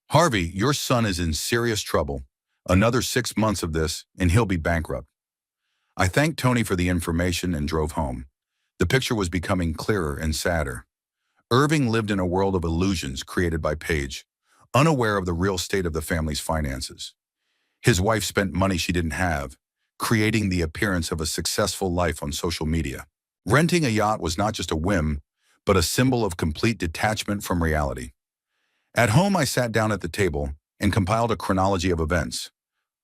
A: Harvey, your son is in serious trouble. Another 6 months of this, and he'll be bankrupt. I thanked Tony for the information and drove home. The picture was becoming clearer and sadder. Irving lived in a world of illusions created by Paige, unaware of the real state of the family's finances. His wife spent money she didn't have, creating the appearance of a successful life on social media. Renting a yacht was not just a whim, but a symbol of complete detachment from reality. At home, I sat down at the table and compiled a chronology of events.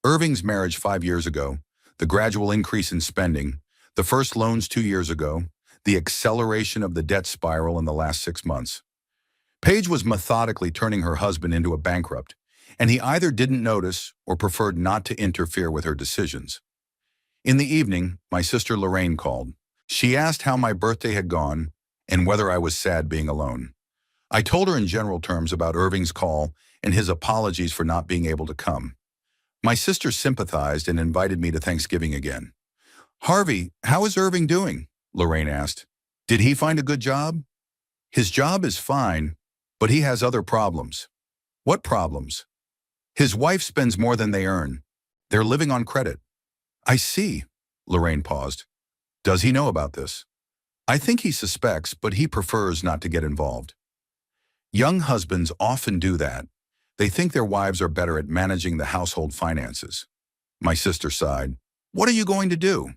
A: Irving's marriage 5 years ago, the gradual increase in spending, the first loans 2 years ago, the acceleration of the debt spiral in the last 6 months. Paige was methodically turning her husband into a bankrupt, and he either didn't notice or preferred not to interfere with her decisions. In the evening, my sister Lorraine called. She asked how my birthday had gone and whether I was sad being alone. I told her in general terms about Irving's call and his apologies for not being able to come. My sister sympathized and invited me to Thanksgiving again. Harvey, how is Irving doing? Lorraine asked. Did he find a good job? His job is fine, but he has other problems. What problems? His wife spends more than they earn. They're living on credit. I see. Lorraine paused. Does he know about this? I think he suspects, but he prefers not to get involved. Young husbands often do that. They think their wives are better at managing the household finances. My sister sighed. What are you going to do?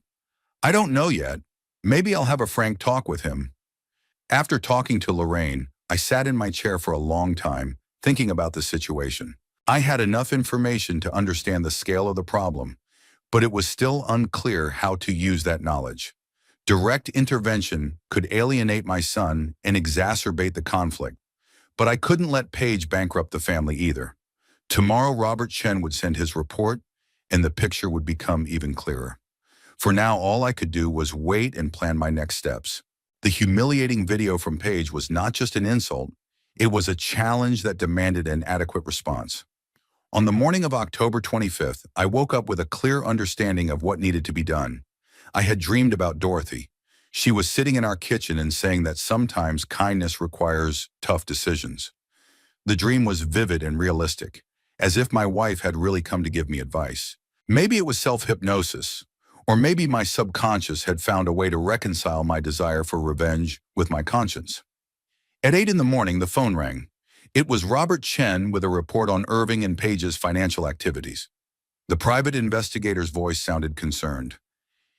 A: I don't know yet. Maybe I'll have a frank talk with him. After talking to Lorraine, I sat in my chair for a long time, thinking about the situation. I had enough information to understand the scale of the problem, but it was still unclear how to use that knowledge. Direct intervention could alienate my son and exacerbate the conflict, but I couldn't let Paige bankrupt the family either. Tomorrow, Robert Chen would send his report, and the picture would become even clearer. For now, all I could do was wait and plan my next steps. The humiliating video from Paige was not just an insult, it was a challenge that demanded an adequate response. On the morning of October 25th, I woke up with a clear understanding of what needed to be done. I had dreamed about Dorothy. She was sitting in our kitchen and saying that sometimes kindness requires tough decisions. The dream was vivid and realistic, as if my wife had really come to give me advice. Maybe it was self-hypnosis, or maybe my subconscious had found a way to reconcile my desire for revenge with my conscience. At 8 in the morning, the phone rang. It was Robert Chen with a report on Irving and Page's financial activities. The private investigator's voice sounded concerned.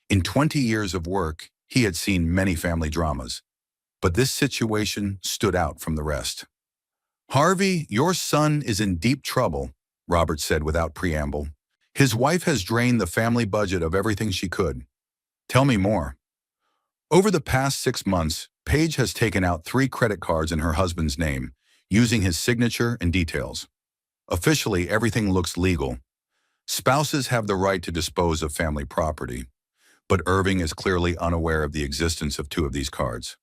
A: In 20 years of work, he had seen many family dramas, but this situation stood out from the rest. "Harvey, your son is in deep trouble," Robert said without preamble. "His wife has drained the family budget of everything she could." "Tell me more." "Over the past 6 months, Paige has taken out 3 credit cards in her husband's name, using his signature and details. Officially, everything looks legal. Spouses have the right to dispose of family property, but Irving is clearly unaware of the existence of 2 of these cards."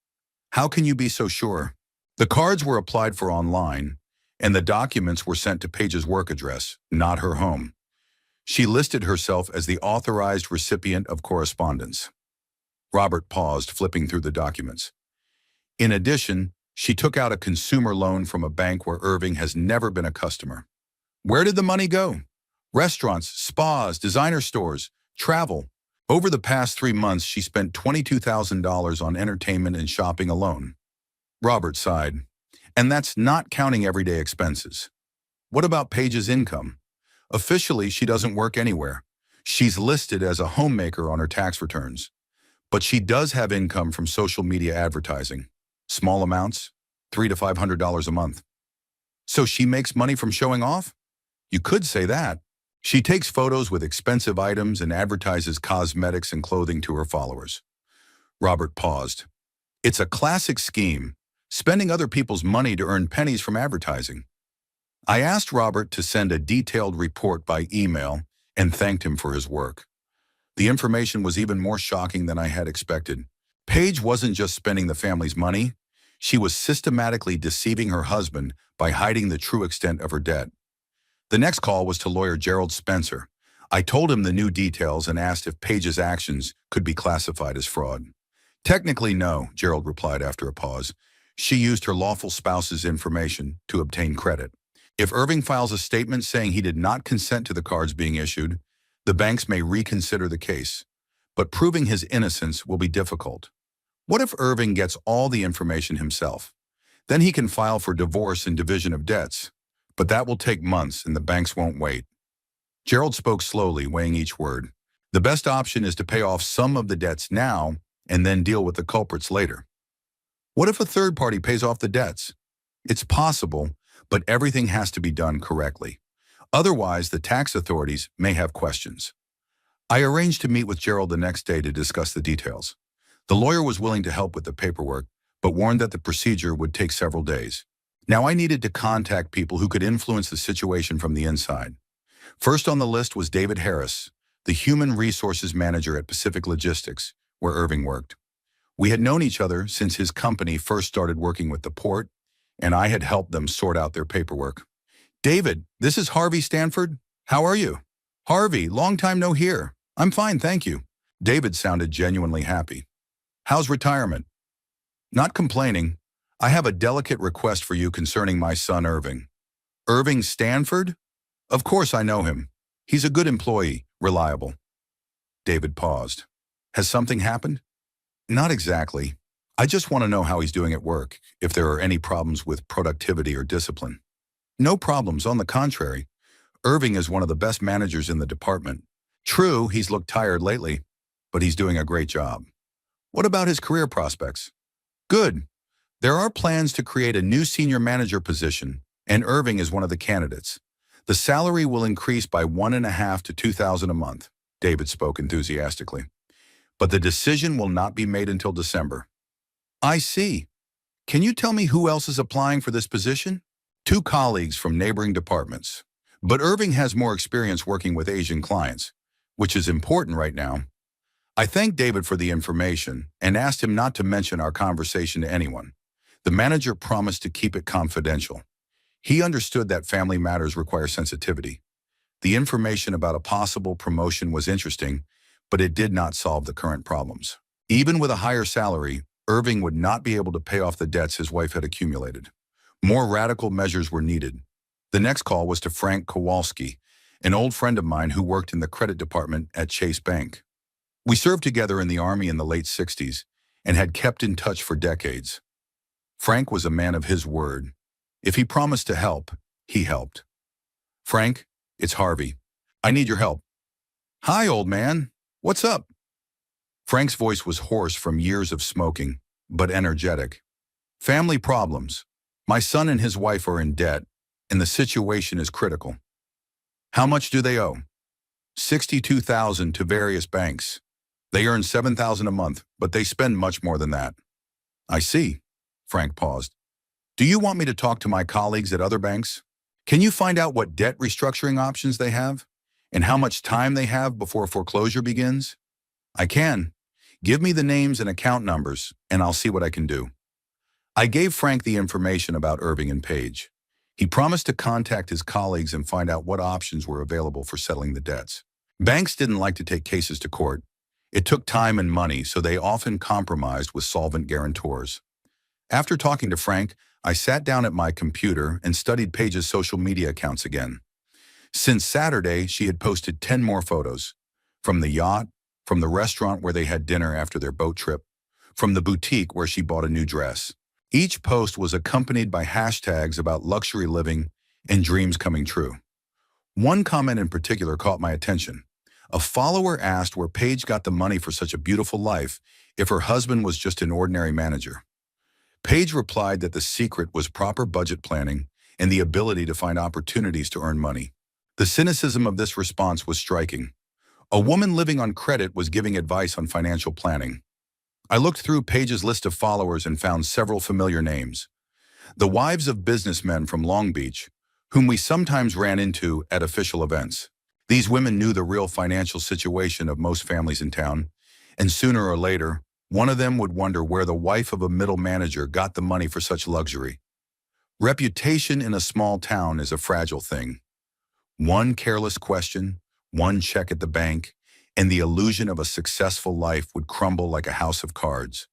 A: "How can you be so sure?" "The cards were applied for online, and the documents were sent to Paige's work address, not her home. She listed herself as the authorized recipient of correspondence." Robert paused, flipping through the documents. "In addition, she took out a consumer loan from a bank where Irving has never been a customer." "Where did the money go?" "Restaurants, spas, designer stores, travel. Over the past 3 months, she spent $22,000 on entertainment and shopping alone." Robert sighed. "And that's not counting everyday expenses." "What about Paige's income?" "Officially, she doesn't work anywhere. She's listed as a homemaker on her tax returns. But she does have income from social media advertising. Small amounts, $300 to $500 a month." "So she makes money from showing off?" "You could say that. She takes photos with expensive items and advertises cosmetics and clothing to her followers." Robert paused. "It's a classic scheme, spending other people's money to earn pennies from advertising." I asked Robert to send a detailed report by email and thanked him for his work. The information was even more shocking than I had expected. Paige wasn't just spending the family's money, she was systematically deceiving her husband by hiding the true extent of her debt. The next call was to lawyer Gerald Spencer. I told him the new details and asked if Paige's actions could be classified as fraud. "Technically, no," Gerald replied after a pause. "She used her lawful spouse's information to obtain credit. If Irving files a statement saying he did not consent to the cards being issued, the banks may reconsider the case. But proving his innocence will be difficult. What if Irving gets all the information himself? Then he can file for divorce and division of debts. But that will take months and the banks won't wait." Gerald spoke slowly, weighing each word. "The best option is to pay off some of the debts now and then deal with the culprits later." "What if a third party pays off the debts?" "It's possible, but everything has to be done correctly. Otherwise, the tax authorities may have questions." I arranged to meet with Gerald the next day to discuss the details. The lawyer was willing to help with the paperwork, but warned that the procedure would take several days. Now I needed to contact people who could influence the situation from the inside. First on the list was David Harris, the human resources manager at Pacific Logistics, where Irving worked. We had known each other since his company first started working with the port, and I had helped them sort out their paperwork. "David, this is Harvey Stanford. How are you?" "Harvey, long time no hear. I'm fine, thank you." David sounded genuinely happy. "How's retirement?" "Not complaining. I have a delicate request for you concerning my son Irving." "Irving Stanford?" "Of course I know him. He's a good employee, reliable." David paused. "Has something happened?" "Not exactly. I just want to know how he's doing at work, if there are any problems with productivity or discipline." "No problems, on the contrary. Irving is one of the best managers in the department. True, he's looked tired lately, but he's doing a great job." What about his career prospects? Good. There are plans to create a new senior manager position, and Irving is one of the candidates. The salary will increase by 1.5 to 2,000 a month, David spoke enthusiastically. But the decision will not be made until December. I see. Can you tell me who else is applying for this position? Two colleagues from neighboring departments. But Irving has more experience working with Asian clients, which is important right now. I thanked David for the information and asked him not to mention our conversation to anyone. The manager promised to keep it confidential. He understood that family matters require sensitivity. The information about a possible promotion was interesting, but it did not solve the current problems. Even with a higher salary, Irving would not be able to pay off the debts his wife had accumulated. More radical measures were needed. The next call was to Frank Kowalski, an old friend of mine who worked in the credit department at Chase Bank. We served together in the Army in the late 60s and had kept in touch for decades. Frank was a man of his word. If he promised to help, he helped. Frank, it's Harvey. I need your help. Hi, old man. What's up? Frank's voice was hoarse from years of smoking, but energetic. Family problems. My son and his wife are in debt, and the situation is critical. How much do they owe? $62,000 to various banks. They earn $7,000 a month, but they spend much more than that. I see. Frank paused. Do you want me to talk to my colleagues at other banks? Can you find out what debt restructuring options they have? And how much time they have before foreclosure begins? I can. Give me the names and account numbers, and I'll see what I can do. I gave Frank the information about Irving and Page. He promised to contact his colleagues and find out what options were available for settling the debts. Banks didn't like to take cases to court. It took time and money, so they often compromised with solvent guarantors. After talking to Frank, I sat down at my computer and studied Page's social media accounts again. Since Saturday, she had posted 10 more photos. From the yacht, from the restaurant where they had dinner after their boat trip, from the boutique where she bought a new dress. Each post was accompanied by hashtags about luxury living and dreams coming true. One comment in particular caught my attention. A follower asked where Paige got the money for such a beautiful life if her husband was just an ordinary manager. Paige replied that the secret was proper budget planning and the ability to find opportunities to earn money. The cynicism of this response was striking. A woman living on credit was giving advice on financial planning. I looked through Paige's list of followers and found several familiar names. The wives of businessmen from Long Beach, whom we sometimes ran into at official events. These women knew the real financial situation of most families in town, and sooner or later, one of them would wonder where the wife of a middle manager got the money for such luxury. Reputation in a small town is a fragile thing. One careless question, one check at the bank, and the illusion of a successful life would crumble like a house of cards.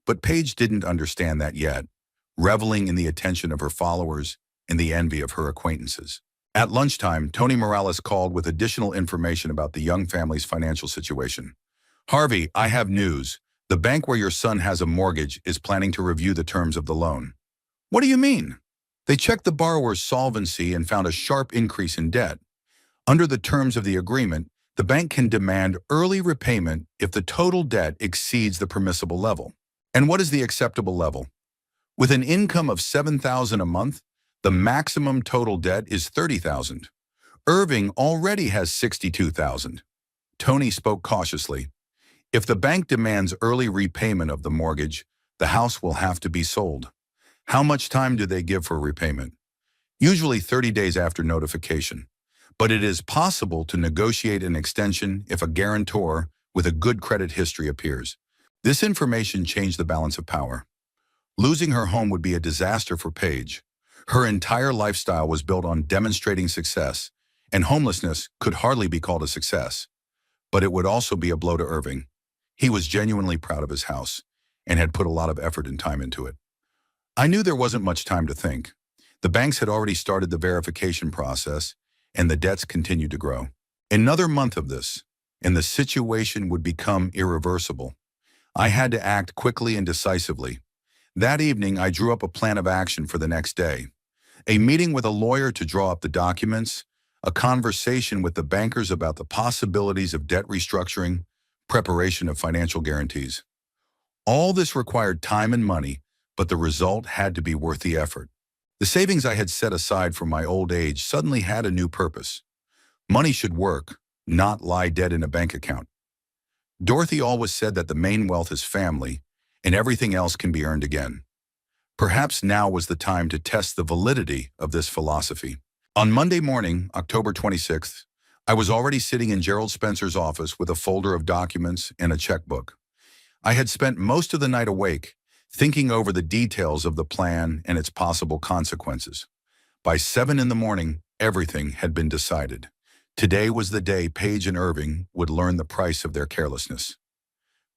A: But Paige didn't understand that yet, reveling in the attention of her followers and the envy of her acquaintances. At lunchtime, Tony Morales called with additional information about the young family's financial situation. Harvey, I have news. The bank where your son has a mortgage is planning to review the terms of the loan. What do you mean? They checked the borrower's solvency and found a sharp increase in debt. Under the terms of the agreement, the bank can demand early repayment if the total debt exceeds the permissible level. And what is the acceptable level? With an income of $7,000 a month, the maximum total debt is $30,000. Irving already has $62,000. Tony spoke cautiously. If the bank demands early repayment of the mortgage, the house will have to be sold. How much time do they give for repayment? Usually 30 days after notification. But it is possible to negotiate an extension if a guarantor with a good credit history appears. This information changed the balance of power. Losing her home would be a disaster for Paige. Her entire lifestyle was built on demonstrating success, and homelessness could hardly be called a success. But it would also be a blow to Irving. He was genuinely proud of his house and had put a lot of effort and time into it. I knew there wasn't much time to think. The banks had already started the verification process, and the debts continued to grow. Another month of this, and the situation would become irreversible. I had to act quickly and decisively. That evening, I drew up a plan of action for the next day. A meeting with a lawyer to draw up the documents, a conversation with the bankers about the possibilities of debt restructuring, preparation of financial guarantees. All this required time and money, but the result had to be worth the effort. The savings I had set aside for my old age suddenly had a new purpose. Money should work, not lie dead in a bank account. Dorothy always said that the main wealth is family, and everything else can be earned again. Perhaps now was the time to test the validity of this philosophy. On Monday morning, October 26th, I was already sitting in Gerald Spencer's office with a folder of documents and a checkbook. I had spent most of the night awake, thinking over the details of the plan and its possible consequences. By 7 in the morning, everything had been decided. Today was the day Paige and Irving would learn the price of their carelessness.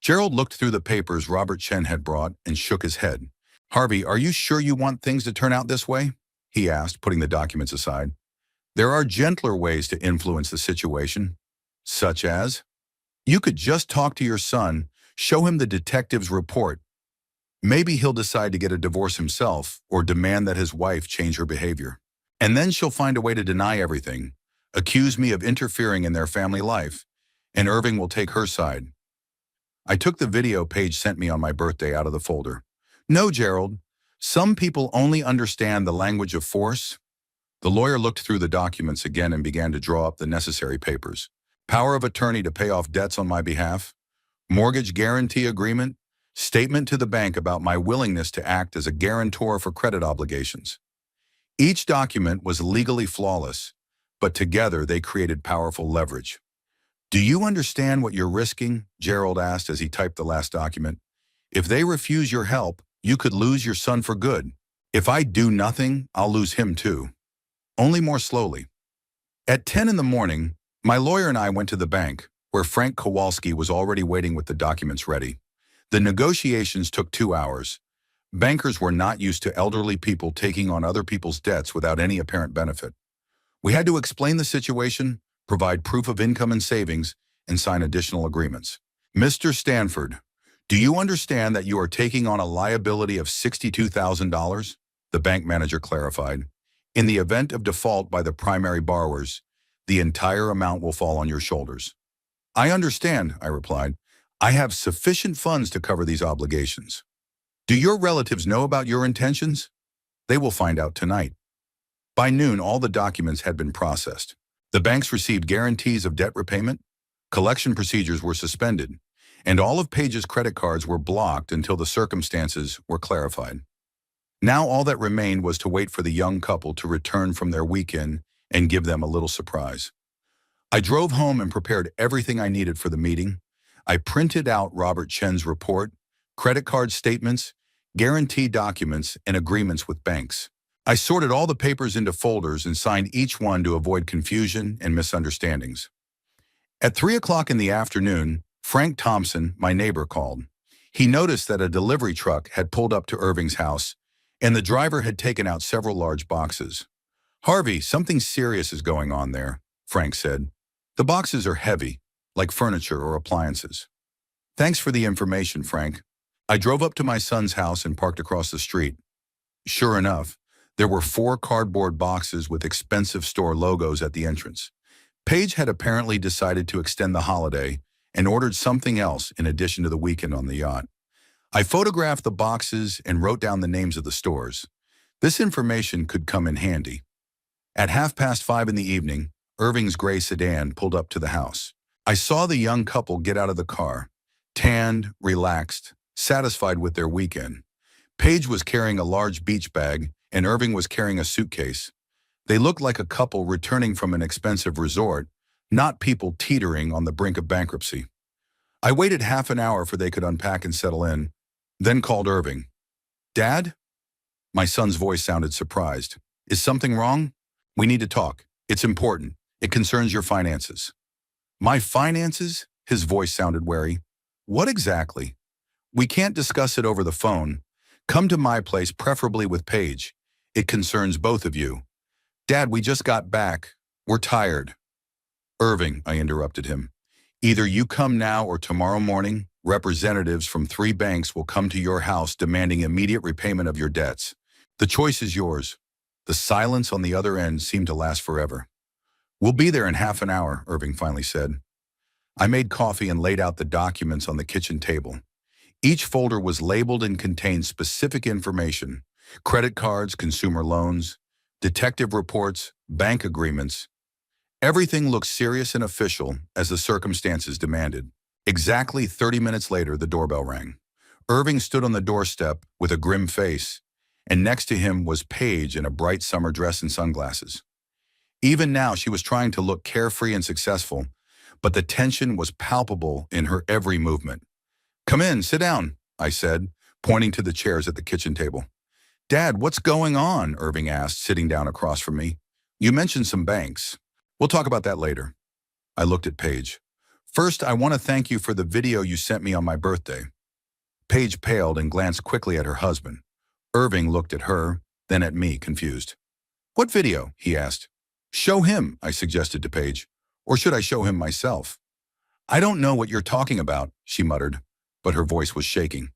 A: Gerald looked through the papers Robert Chen had brought and shook his head. "Harvey, are you sure you want things to turn out this way?" he asked, putting the documents aside. "There are gentler ways to influence the situation." "Such as?" "You could just talk to your son, show him the detective's report. Maybe he'll decide to get a divorce himself or demand that his wife change her behavior. And then she'll find a way to deny everything, accuse me of interfering in their family life, and Irving will take her side." I took the video Paige sent me on my birthday out of the folder. "No, Gerald. Some people only understand the language of force." The lawyer looked through the documents again and began to draw up the necessary papers. Power of attorney to pay off debts on my behalf, mortgage guarantee agreement, statement to the bank about my willingness to act as a guarantor for credit obligations. Each document was legally flawless, but together they created powerful leverage. "Do you understand what you're risking?" Gerald asked as he typed the last document. "If they refuse your help, you could lose your son for good. If I do nothing, I'll lose him too. Only more slowly." At 10 in the morning, my lawyer and I went to the bank, where Frank Kowalski was already waiting with the documents ready. The negotiations took 2 hours. Bankers were not used to elderly people taking on other people's debts without any apparent benefit. We had to explain the situation, provide proof of income and savings, and sign additional agreements. "Mr. Stanford, do you understand that you are taking on a liability of $62,000? The bank manager clarified. "In the event of default by the primary borrowers, the entire amount will fall on your shoulders." "I understand," I replied. "I have sufficient funds to cover these obligations." "Do your relatives know about your intentions?" "They will find out tonight." By noon, all the documents had been processed. The banks received guarantees of debt repayment, collection procedures were suspended, and all of Paige's credit cards were blocked until the circumstances were clarified. Now all that remained was to wait for the young couple to return from their weekend and give them a little surprise. I drove home and prepared everything I needed for the meeting. I printed out Robert Chen's report, credit card statements, guarantee documents, and agreements with banks. I sorted all the papers into folders and signed each one to avoid confusion and misunderstandings. At 3 o'clock in the afternoon, Frank Thompson, my neighbor, called. He noticed that a delivery truck had pulled up to Irving's house, and the driver had taken out several large boxes. "Harvey, something serious is going on there," Frank said. "The boxes are heavy, like furniture or appliances." "Thanks for the information, Frank." I drove up to my son's house and parked across the street. Sure enough, there were 4 cardboard boxes with expensive store logos at the entrance. Paige had apparently decided to extend the holiday and ordered something else in addition to the weekend on the yacht. I photographed the boxes and wrote down the names of the stores. This information could come in handy. At 5:30 in the evening, Irving's gray sedan pulled up to the house. I saw the young couple get out of the car, tanned, relaxed, satisfied with their weekend. Paige was carrying a large beach bag, and Irving was carrying a suitcase. They looked like a couple returning from an expensive resort, not people teetering on the brink of bankruptcy. I waited half an hour for they could unpack and settle in, then called Irving. "Dad?" My son's voice sounded surprised. "Is something wrong?" "We need to talk. It's important. It concerns your finances." "My finances?" His voice sounded wary. "What exactly?" "We can't discuss it over the phone. Come to my place, preferably with Paige. It concerns both of you." "Dad, we just got back. We're tired." "Irving," I interrupted him, "either you come now or tomorrow morning, representatives from 3 banks will come to your house demanding immediate repayment of your debts. The choice is yours." The silence on the other end seemed to last forever. "We'll be there in half an hour," Irving finally said. I made coffee and laid out the documents on the kitchen table. Each folder was labeled and contained specific information: credit cards, consumer loans, detective reports, bank agreements. Everything looked serious and official as the circumstances demanded. Exactly 30 minutes later, the doorbell rang. Irving stood on the doorstep with a grim face, and next to him was Paige in a bright summer dress and sunglasses. Even now, she was trying to look carefree and successful, but the tension was palpable in her every movement. "Come in, sit down," I said, pointing to the chairs at the kitchen table. "Dad, what's going on?" Irving asked, sitting down across from me. "You mentioned some banks. We'll talk about that later." I looked at Paige. "First, I want to thank you for the video you sent me on my birthday." Paige paled and glanced quickly at her husband. Irving looked at her, then at me, confused. "What video?" he asked. "Show him," I suggested to Paige. "Or should I show him myself?" "I don't know what you're talking about," she muttered, but her voice was shaking.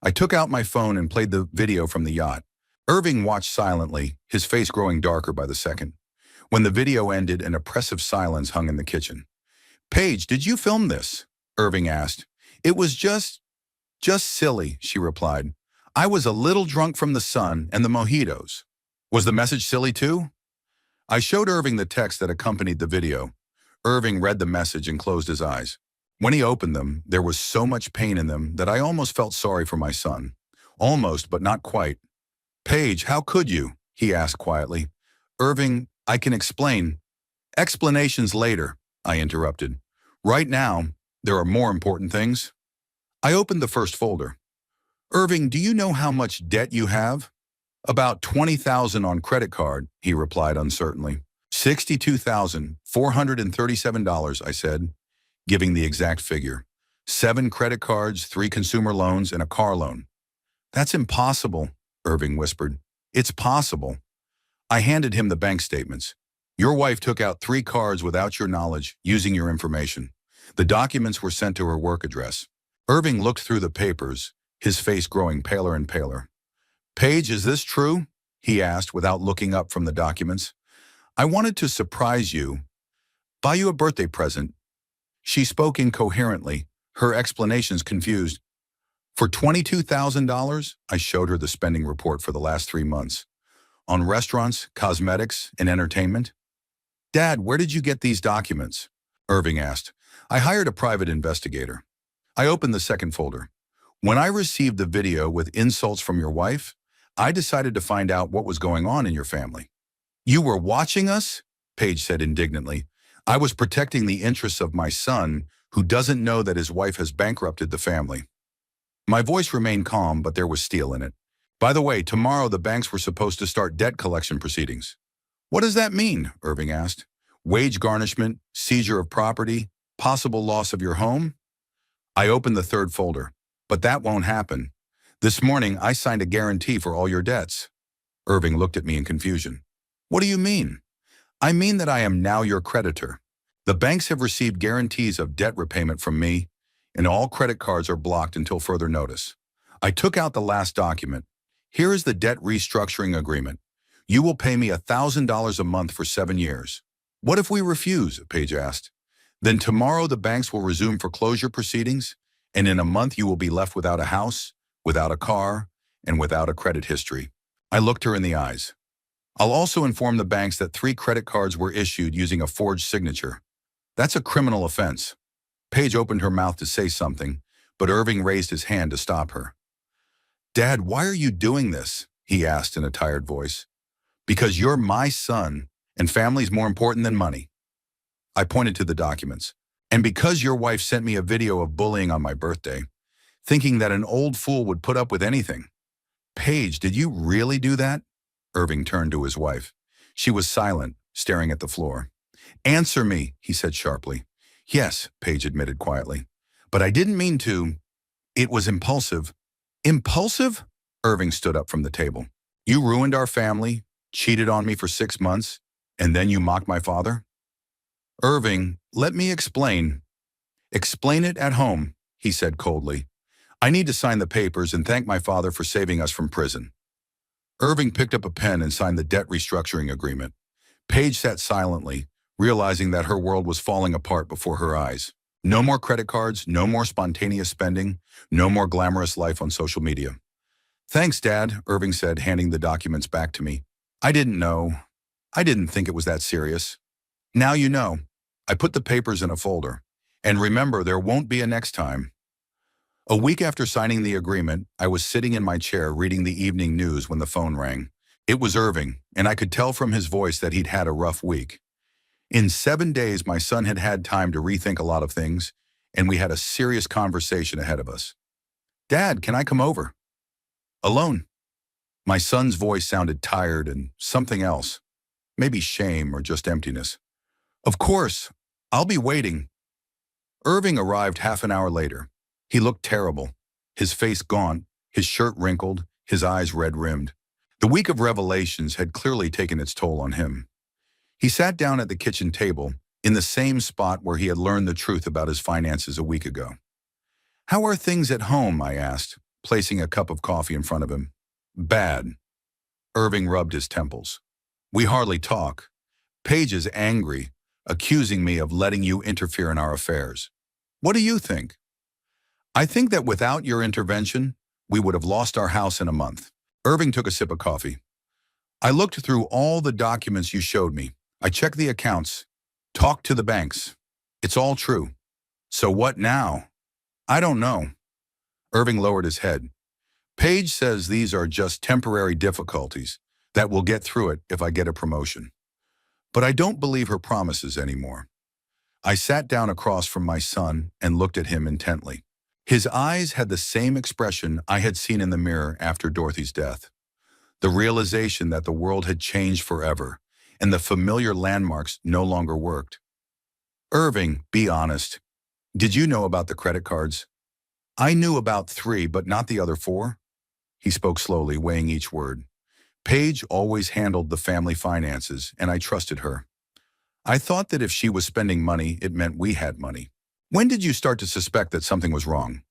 A: I took out my phone and played the video from the yacht. Irving watched silently, his face growing darker by the second. When the video ended, an oppressive silence hung in the kitchen. "Paige, did you film this?" Irving asked. "It was just silly," she replied. "I was a little drunk from the sun and the mojitos." "Was the message silly too?" I showed Irving the text that accompanied the video. Irving read the message and closed his eyes. When he opened them, there was so much pain in them that I almost felt sorry for my son. Almost, but not quite. "Paige, how could you?" he asked quietly. "Irving, I can explain." "Explanations later," I interrupted. "Right now, there are more important things." I opened the first folder. "Irving, do you know how much debt you have?" "About 20,000 on credit card," he replied uncertainly. $62,437, I said, giving the exact figure. 7 credit cards, 3 consumer loans, and a car loan. "That's impossible," Irving whispered. "It's possible." I handed him the bank statements. "Your wife took out 3 cards without your knowledge, using your information. The documents were sent to her work address." Irving looked through the papers, his face growing paler and paler. "Paige, is this true?" he asked without looking up from the documents. "I wanted to surprise you. Buy you a birthday present." She spoke incoherently, her explanations confused. "For $22,000, I showed her the spending report for the last 3 months. On restaurants, cosmetics, and entertainment. "Dad, where did you get these documents?" Irving asked. "I hired a private investigator." I opened the second folder. "When I received the video with insults from your wife, I decided to find out what was going on in your family." "You were watching us?" Paige said indignantly. "I was protecting the interests of my son, who doesn't know that his wife has bankrupted the family." My voice remained calm, but there was steel in it. "By the way, tomorrow the banks were supposed to start debt collection proceedings." "What does that mean?" Irving asked. "Wage garnishment, seizure of property, possible loss of your home?" I opened the third folder. "But that won't happen. This morning, I signed a guarantee for all your debts." Irving looked at me in confusion. "What do you mean?" "I mean that I am now your creditor. The banks have received guarantees of debt repayment from me, and all credit cards are blocked until further notice." I took out the last document. "Here is the debt restructuring agreement. You will pay me $1,000 a month for 7 years. "What if we refuse?" Paige asked. "Then tomorrow the banks will resume foreclosure proceedings, and in a month you will be left without a house, without a car, and without a credit history." I looked her in the eyes. "I'll also inform the banks that 3 credit cards were issued using a forged signature. That's a criminal offense." Paige opened her mouth to say something, but Irving raised his hand to stop her. "Dad, why are you doing this?" he asked in a tired voice. "Because you're my son, and family's more important than money." I pointed to the documents. "And because your wife sent me a video of bullying on my birthday, thinking that an old fool would put up with anything." "Paige, did you really do that?" Irving turned to his wife. She was silent, staring at the floor. "Answer me," he said sharply. "Yes," Paige admitted quietly. "But I didn't mean to. It was impulsive." "Impulsive?" Irving stood up from the table. "You ruined our family, cheated on me for 6 months, and then you mocked my father?" "Irving, let me explain." "Explain it at home," he said coldly. "I need to sign the papers and thank my father for saving us from prison." Irving picked up a pen and signed the debt restructuring agreement. Paige sat silently, realizing that her world was falling apart before her eyes. No more credit cards, no more spontaneous spending, no more glamorous life on social media. Thanks, Dad, Irving said, handing the documents back to me. I didn't know. I didn't think it was that serious. Now you know. I put the papers in a folder. And remember, there won't be a next time. A week after signing the agreement, I was sitting in my chair reading the evening news when the phone rang. It was Irving, and I could tell from his voice that he'd had a rough week. In 7 days, my son had had time to rethink a lot of things, and we had a serious conversation ahead of us. Dad, can I come over? Alone. My son's voice sounded tired and something else. Maybe shame or just emptiness. Of course. I'll be waiting. Irving arrived half an hour later. He looked terrible. His face gaunt, his shirt wrinkled, his eyes red-rimmed. The week of revelations had clearly taken its toll on him. He sat down at the kitchen table, in the same spot where he had learned the truth about his finances a week ago. How are things at home? I asked, placing a cup of coffee in front of him. Bad. Irving rubbed his temples. We hardly talk. Paige is angry, accusing me of letting you interfere in our affairs. What do you think? I think that without your intervention, we would have lost our house in a month. Irving took a sip of coffee. I looked through all the documents you showed me. I checked the accounts, talked to the banks. It's all true. So what now? I don't know. Irving lowered his head. Paige says these are just temporary difficulties, that we'll get through it if I get a promotion. But I don't believe her promises anymore. I sat down across from my son and looked at him intently. His eyes had the same expression I had seen in the mirror after Dorothy's death. The realization that the world had changed forever and the familiar landmarks no longer worked. Irving, be honest. Did you know about the credit cards? I knew about 3, but not the other 4. He spoke slowly, weighing each word. Paige always handled the family finances, and I trusted her. I thought that if she was spending money, it meant we had money. When did you start to suspect that something was wrong?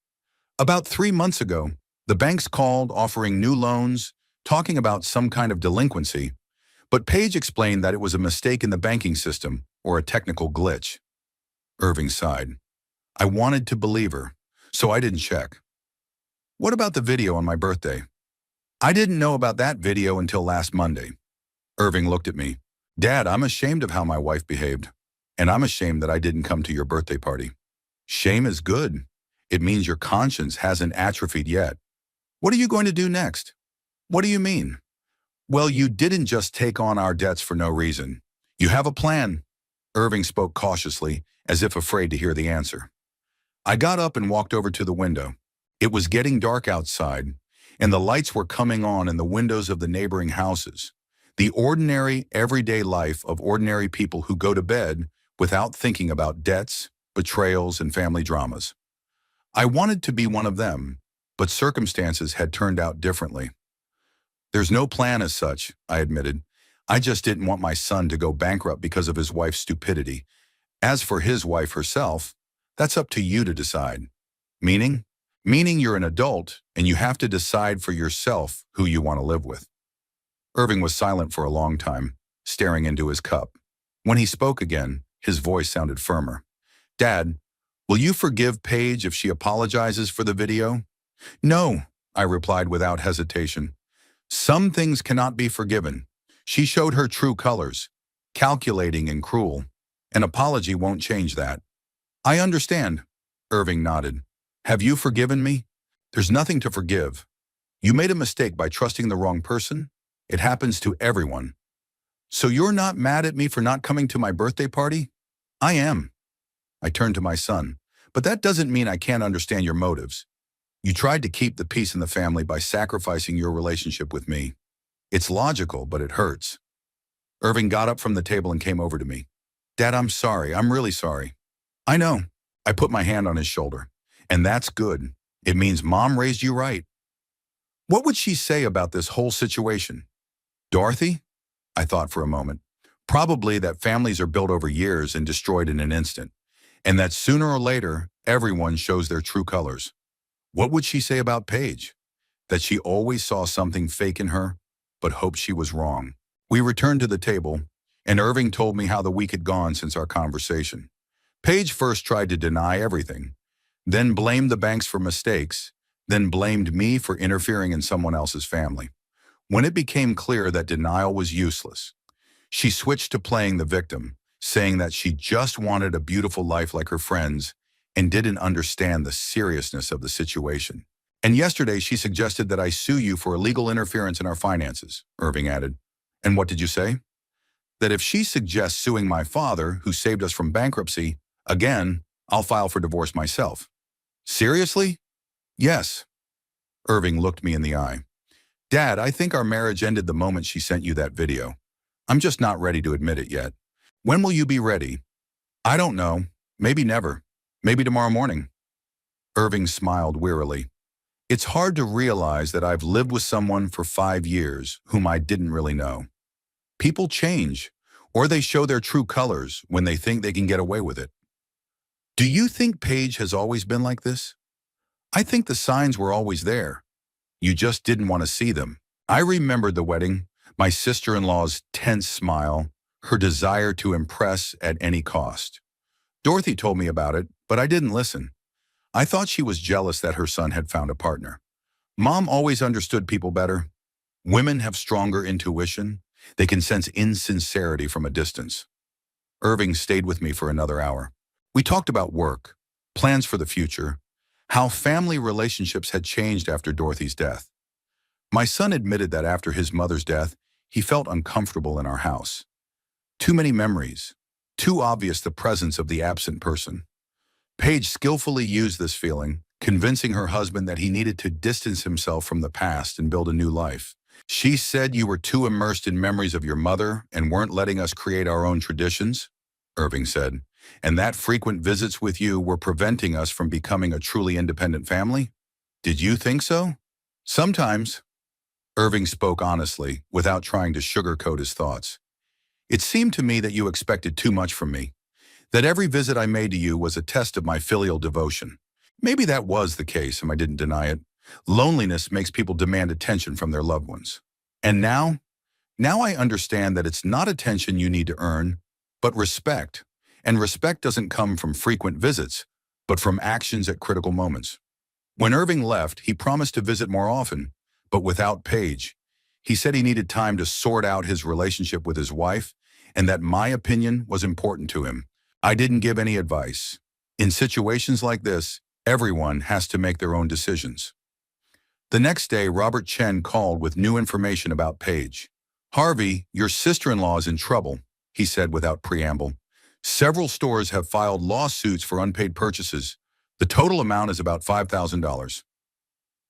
A: About 3 months ago, the banks called offering new loans, talking about some kind of delinquency, but Paige explained that it was a mistake in the banking system or a technical glitch. Irving sighed. I wanted to believe her, so I didn't check. What about the video on my birthday? I didn't know about that video until last Monday. Irving looked at me. Dad, I'm ashamed of how my wife behaved, and I'm ashamed that I didn't come to your birthday party. Shame is good. It means your conscience hasn't atrophied yet. What are you going to do next? What do you mean? Well, you didn't just take on our debts for no reason. You have a plan. Irving spoke cautiously, as if afraid to hear the answer. I got up and walked over to the window. It was getting dark outside, and the lights were coming on in the windows of the neighboring houses. The ordinary, everyday life of ordinary people who go to bed without thinking about debts, betrayals, and family dramas. I wanted to be one of them, but circumstances had turned out differently. There's no plan as such, I admitted. I just didn't want my son to go bankrupt because of his wife's stupidity. As for his wife herself, that's up to you to decide. Meaning? Meaning you're an adult and you have to decide for yourself who you want to live with. Irving was silent for a long time, staring into his cup. When he spoke again, his voice sounded firmer. Dad, will you forgive Paige if she apologizes for the video? No, I replied without hesitation. Some things cannot be forgiven. She showed her true colors, calculating and cruel. An apology won't change that. I understand, Irving nodded. Have you forgiven me? There's nothing to forgive. You made a mistake by trusting the wrong person. It happens to everyone. So you're not mad at me for not coming to my birthday party? I am. I turned to my son. But that doesn't mean I can't understand your motives. You tried to keep the peace in the family by sacrificing your relationship with me. It's logical, but it hurts. Irving got up from the table and came over to me. Dad, I'm sorry. I'm really sorry. I know. I put my hand on his shoulder. And that's good. It means Mom raised you right. What would she say about this whole situation? Dorothy? I thought for a moment. Probably that families are built over years and destroyed in an instant, and that sooner or later, everyone shows their true colors. What would she say about Paige? That she always saw something fake in her, but hoped she was wrong. We returned to the table, and Irving told me how the week had gone since our conversation. Paige first tried to deny everything, then blamed the banks for mistakes, then blamed me for interfering in someone else's family. When it became clear that denial was useless, she switched to playing the victim, saying that she just wanted a beautiful life like her friends and didn't understand the seriousness of the situation. And yesterday she suggested that I sue you for illegal interference in our finances, Irving added. And what did you say? That if she suggests suing my father, who saved us from bankruptcy, again, I'll file for divorce myself. Seriously? Yes. Irving looked me in the eye. Dad, I think our marriage ended the moment she sent you that video. I'm just not ready to admit it yet. When will you be ready? I don't know. Maybe never. Maybe tomorrow morning. Irving smiled wearily. It's hard to realize that I've lived with someone for 5 years whom I didn't really know. People change, or they show their true colors when they think they can get away with it. Do you think Paige has always been like this? I think the signs were always there. You just didn't want to see them. I remembered the wedding, my sister-in-law's tense smile, her desire to impress at any cost. Dorothy told me about it, but I didn't listen. I thought she was jealous that her son had found a partner. Mom always understood people better. Women have stronger intuition. They can sense insincerity from a distance. Irving stayed with me for another hour. We talked about work, plans for the future, how family relationships had changed after Dorothy's death. My son admitted that after his mother's death, he felt uncomfortable in our house. Too many memories, too obvious the presence of the absent person. Paige skillfully used this feeling, convincing her husband that he needed to distance himself from the past and build a new life. She said you were too immersed in memories of your mother and weren't letting us create our own traditions, Irving said, and that frequent visits with you were preventing us from becoming a truly independent family? Did you think so? Sometimes. Irving spoke honestly, without trying to sugarcoat his thoughts. It seemed to me that you expected too much from me, that every visit I made to you was a test of my filial devotion. Maybe that was the case, and I didn't deny it. Loneliness makes people demand attention from their loved ones. And now I understand that it's not attention you need to earn, but respect. And respect doesn't come from frequent visits, but from actions at critical moments. When Irving left, he promised to visit more often, but without Paige. He said he needed time to sort out his relationship with his wife, and that my opinion was important to him. I didn't give any advice. In situations like this, everyone has to make their own decisions. The next day, Robert Chen called with new information about Paige. Harvey, your sister-in-law is in trouble, he said without preamble. Several stores have filed lawsuits for unpaid purchases. The total amount is about $5,000.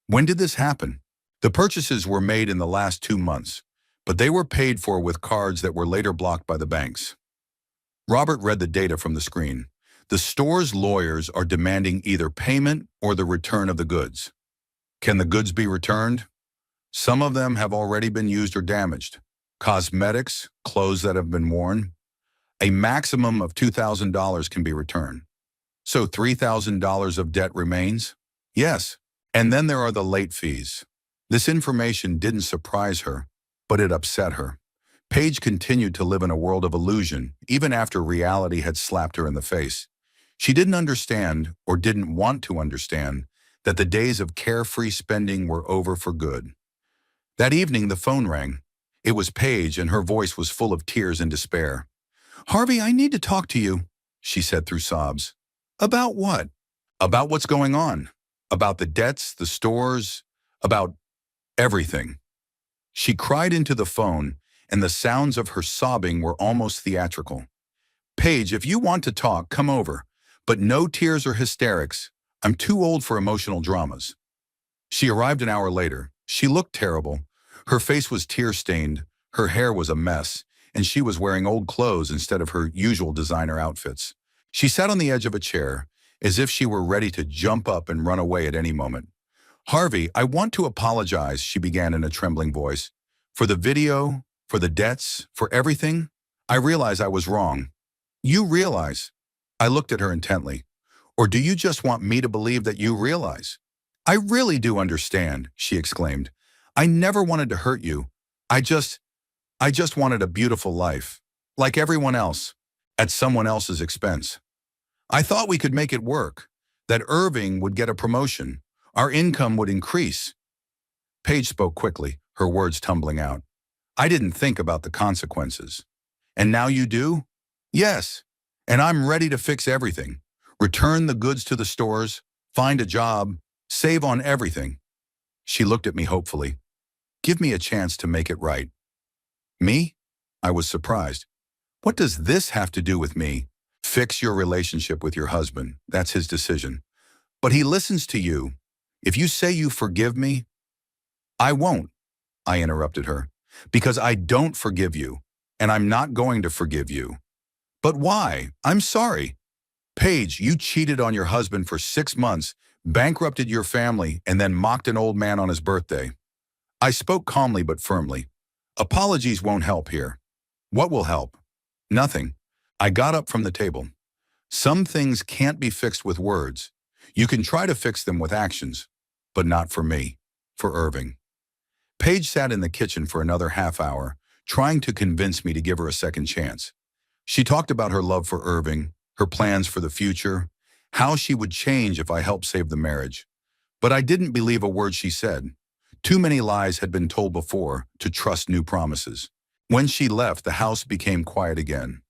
A: When did this happen? The purchases were made in the last 2 months, but they were paid for with cards that were later blocked by the banks. Robert read the data from the screen. The store's lawyers are demanding either payment or the return of the goods. Can the goods be returned? Some of them have already been used or damaged. Cosmetics, clothes that have been worn. A maximum of $2,000 can be returned. So $3,000 of debt remains? Yes. And then there are the late fees. This information didn't surprise her, but it upset her. Paige continued to live in a world of illusion, even after reality had slapped her in the face. She didn't understand, or didn't want to understand, that the days of carefree spending were over for good. That evening, the phone rang. It was Paige, and her voice was full of tears and despair. Harvey, I need to talk to you, she said through sobs. About what? About what's going on. About the debts, the stores, about everything. She cried into the phone, and the sounds of her sobbing were almost theatrical. Paige, if you want to talk, come over, but no tears or hysterics. I'm too old for emotional dramas. She arrived an hour later. She looked terrible. Her face was tear-stained, her hair was a mess, and she was wearing old clothes instead of her usual designer outfits. She sat on the edge of a chair, as if she were ready to jump up and run away at any moment. Harvey, I want to apologize, she began in a trembling voice. For the video, for the debts, for everything. I realize I was wrong. You realize. I looked at her intently. Or do you just want me to believe that you realize? I really do understand, she exclaimed. I never wanted to hurt you. I just wanted a beautiful life, like everyone else, at someone else's expense. I thought we could make it work, that Irving would get a promotion, our income would increase. Paige spoke quickly, her words tumbling out. I didn't think about the consequences. And now you do? Yes. And I'm ready to fix everything. Return the goods to the stores, find a job, save on everything. She looked at me hopefully. Give me a chance to make it right. Me? I was surprised. What does this have to do with me? Fix your relationship with your husband. That's his decision. But he listens to you. If you say you forgive me, I won't, I interrupted her, because I don't forgive you, and I'm not going to forgive you. But why? I'm sorry. Paige, you cheated on your husband for 6 months, bankrupted your family, and then mocked an old man on his birthday. I spoke calmly but firmly. Apologies won't help here. What will help? Nothing. I got up from the table. Some things can't be fixed with words. You can try to fix them with actions, but not for me, for Irving. Paige sat in the kitchen for another half hour, trying to convince me to give her a second chance. She talked about her love for Irving, her plans for the future, how she would change if I helped save the marriage. But I didn't believe a word she said. Too many lies had been told before to trust new promises. When she left, the house became quiet again.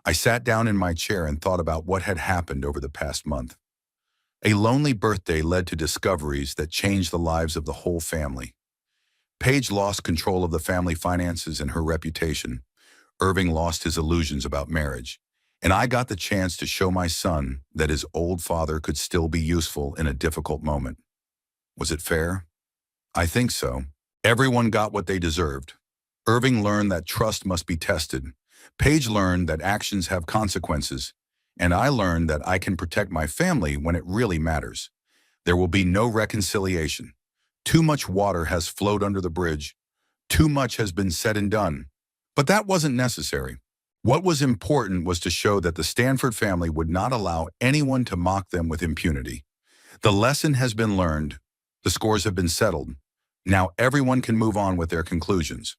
A: I sat down in my chair and thought about what had happened over the past month. A lonely birthday led to discoveries that changed the lives of the whole family. Paige lost control of the family finances and her reputation. Irving lost his illusions about marriage. And I got the chance to show my son that his old father could still be useful in a difficult moment. Was it fair? I think so. Everyone got what they deserved. Irving learned that trust must be tested. Paige learned that actions have consequences. And I learned that I can protect my family when it really matters. There will be no reconciliation. Too much water has flowed under the bridge. Too much has been said and done. But that wasn't necessary. What was important was to show that the Stanford family would not allow anyone to mock them with impunity. The lesson has been learned. The scores have been settled. Now everyone can move on with their conclusions.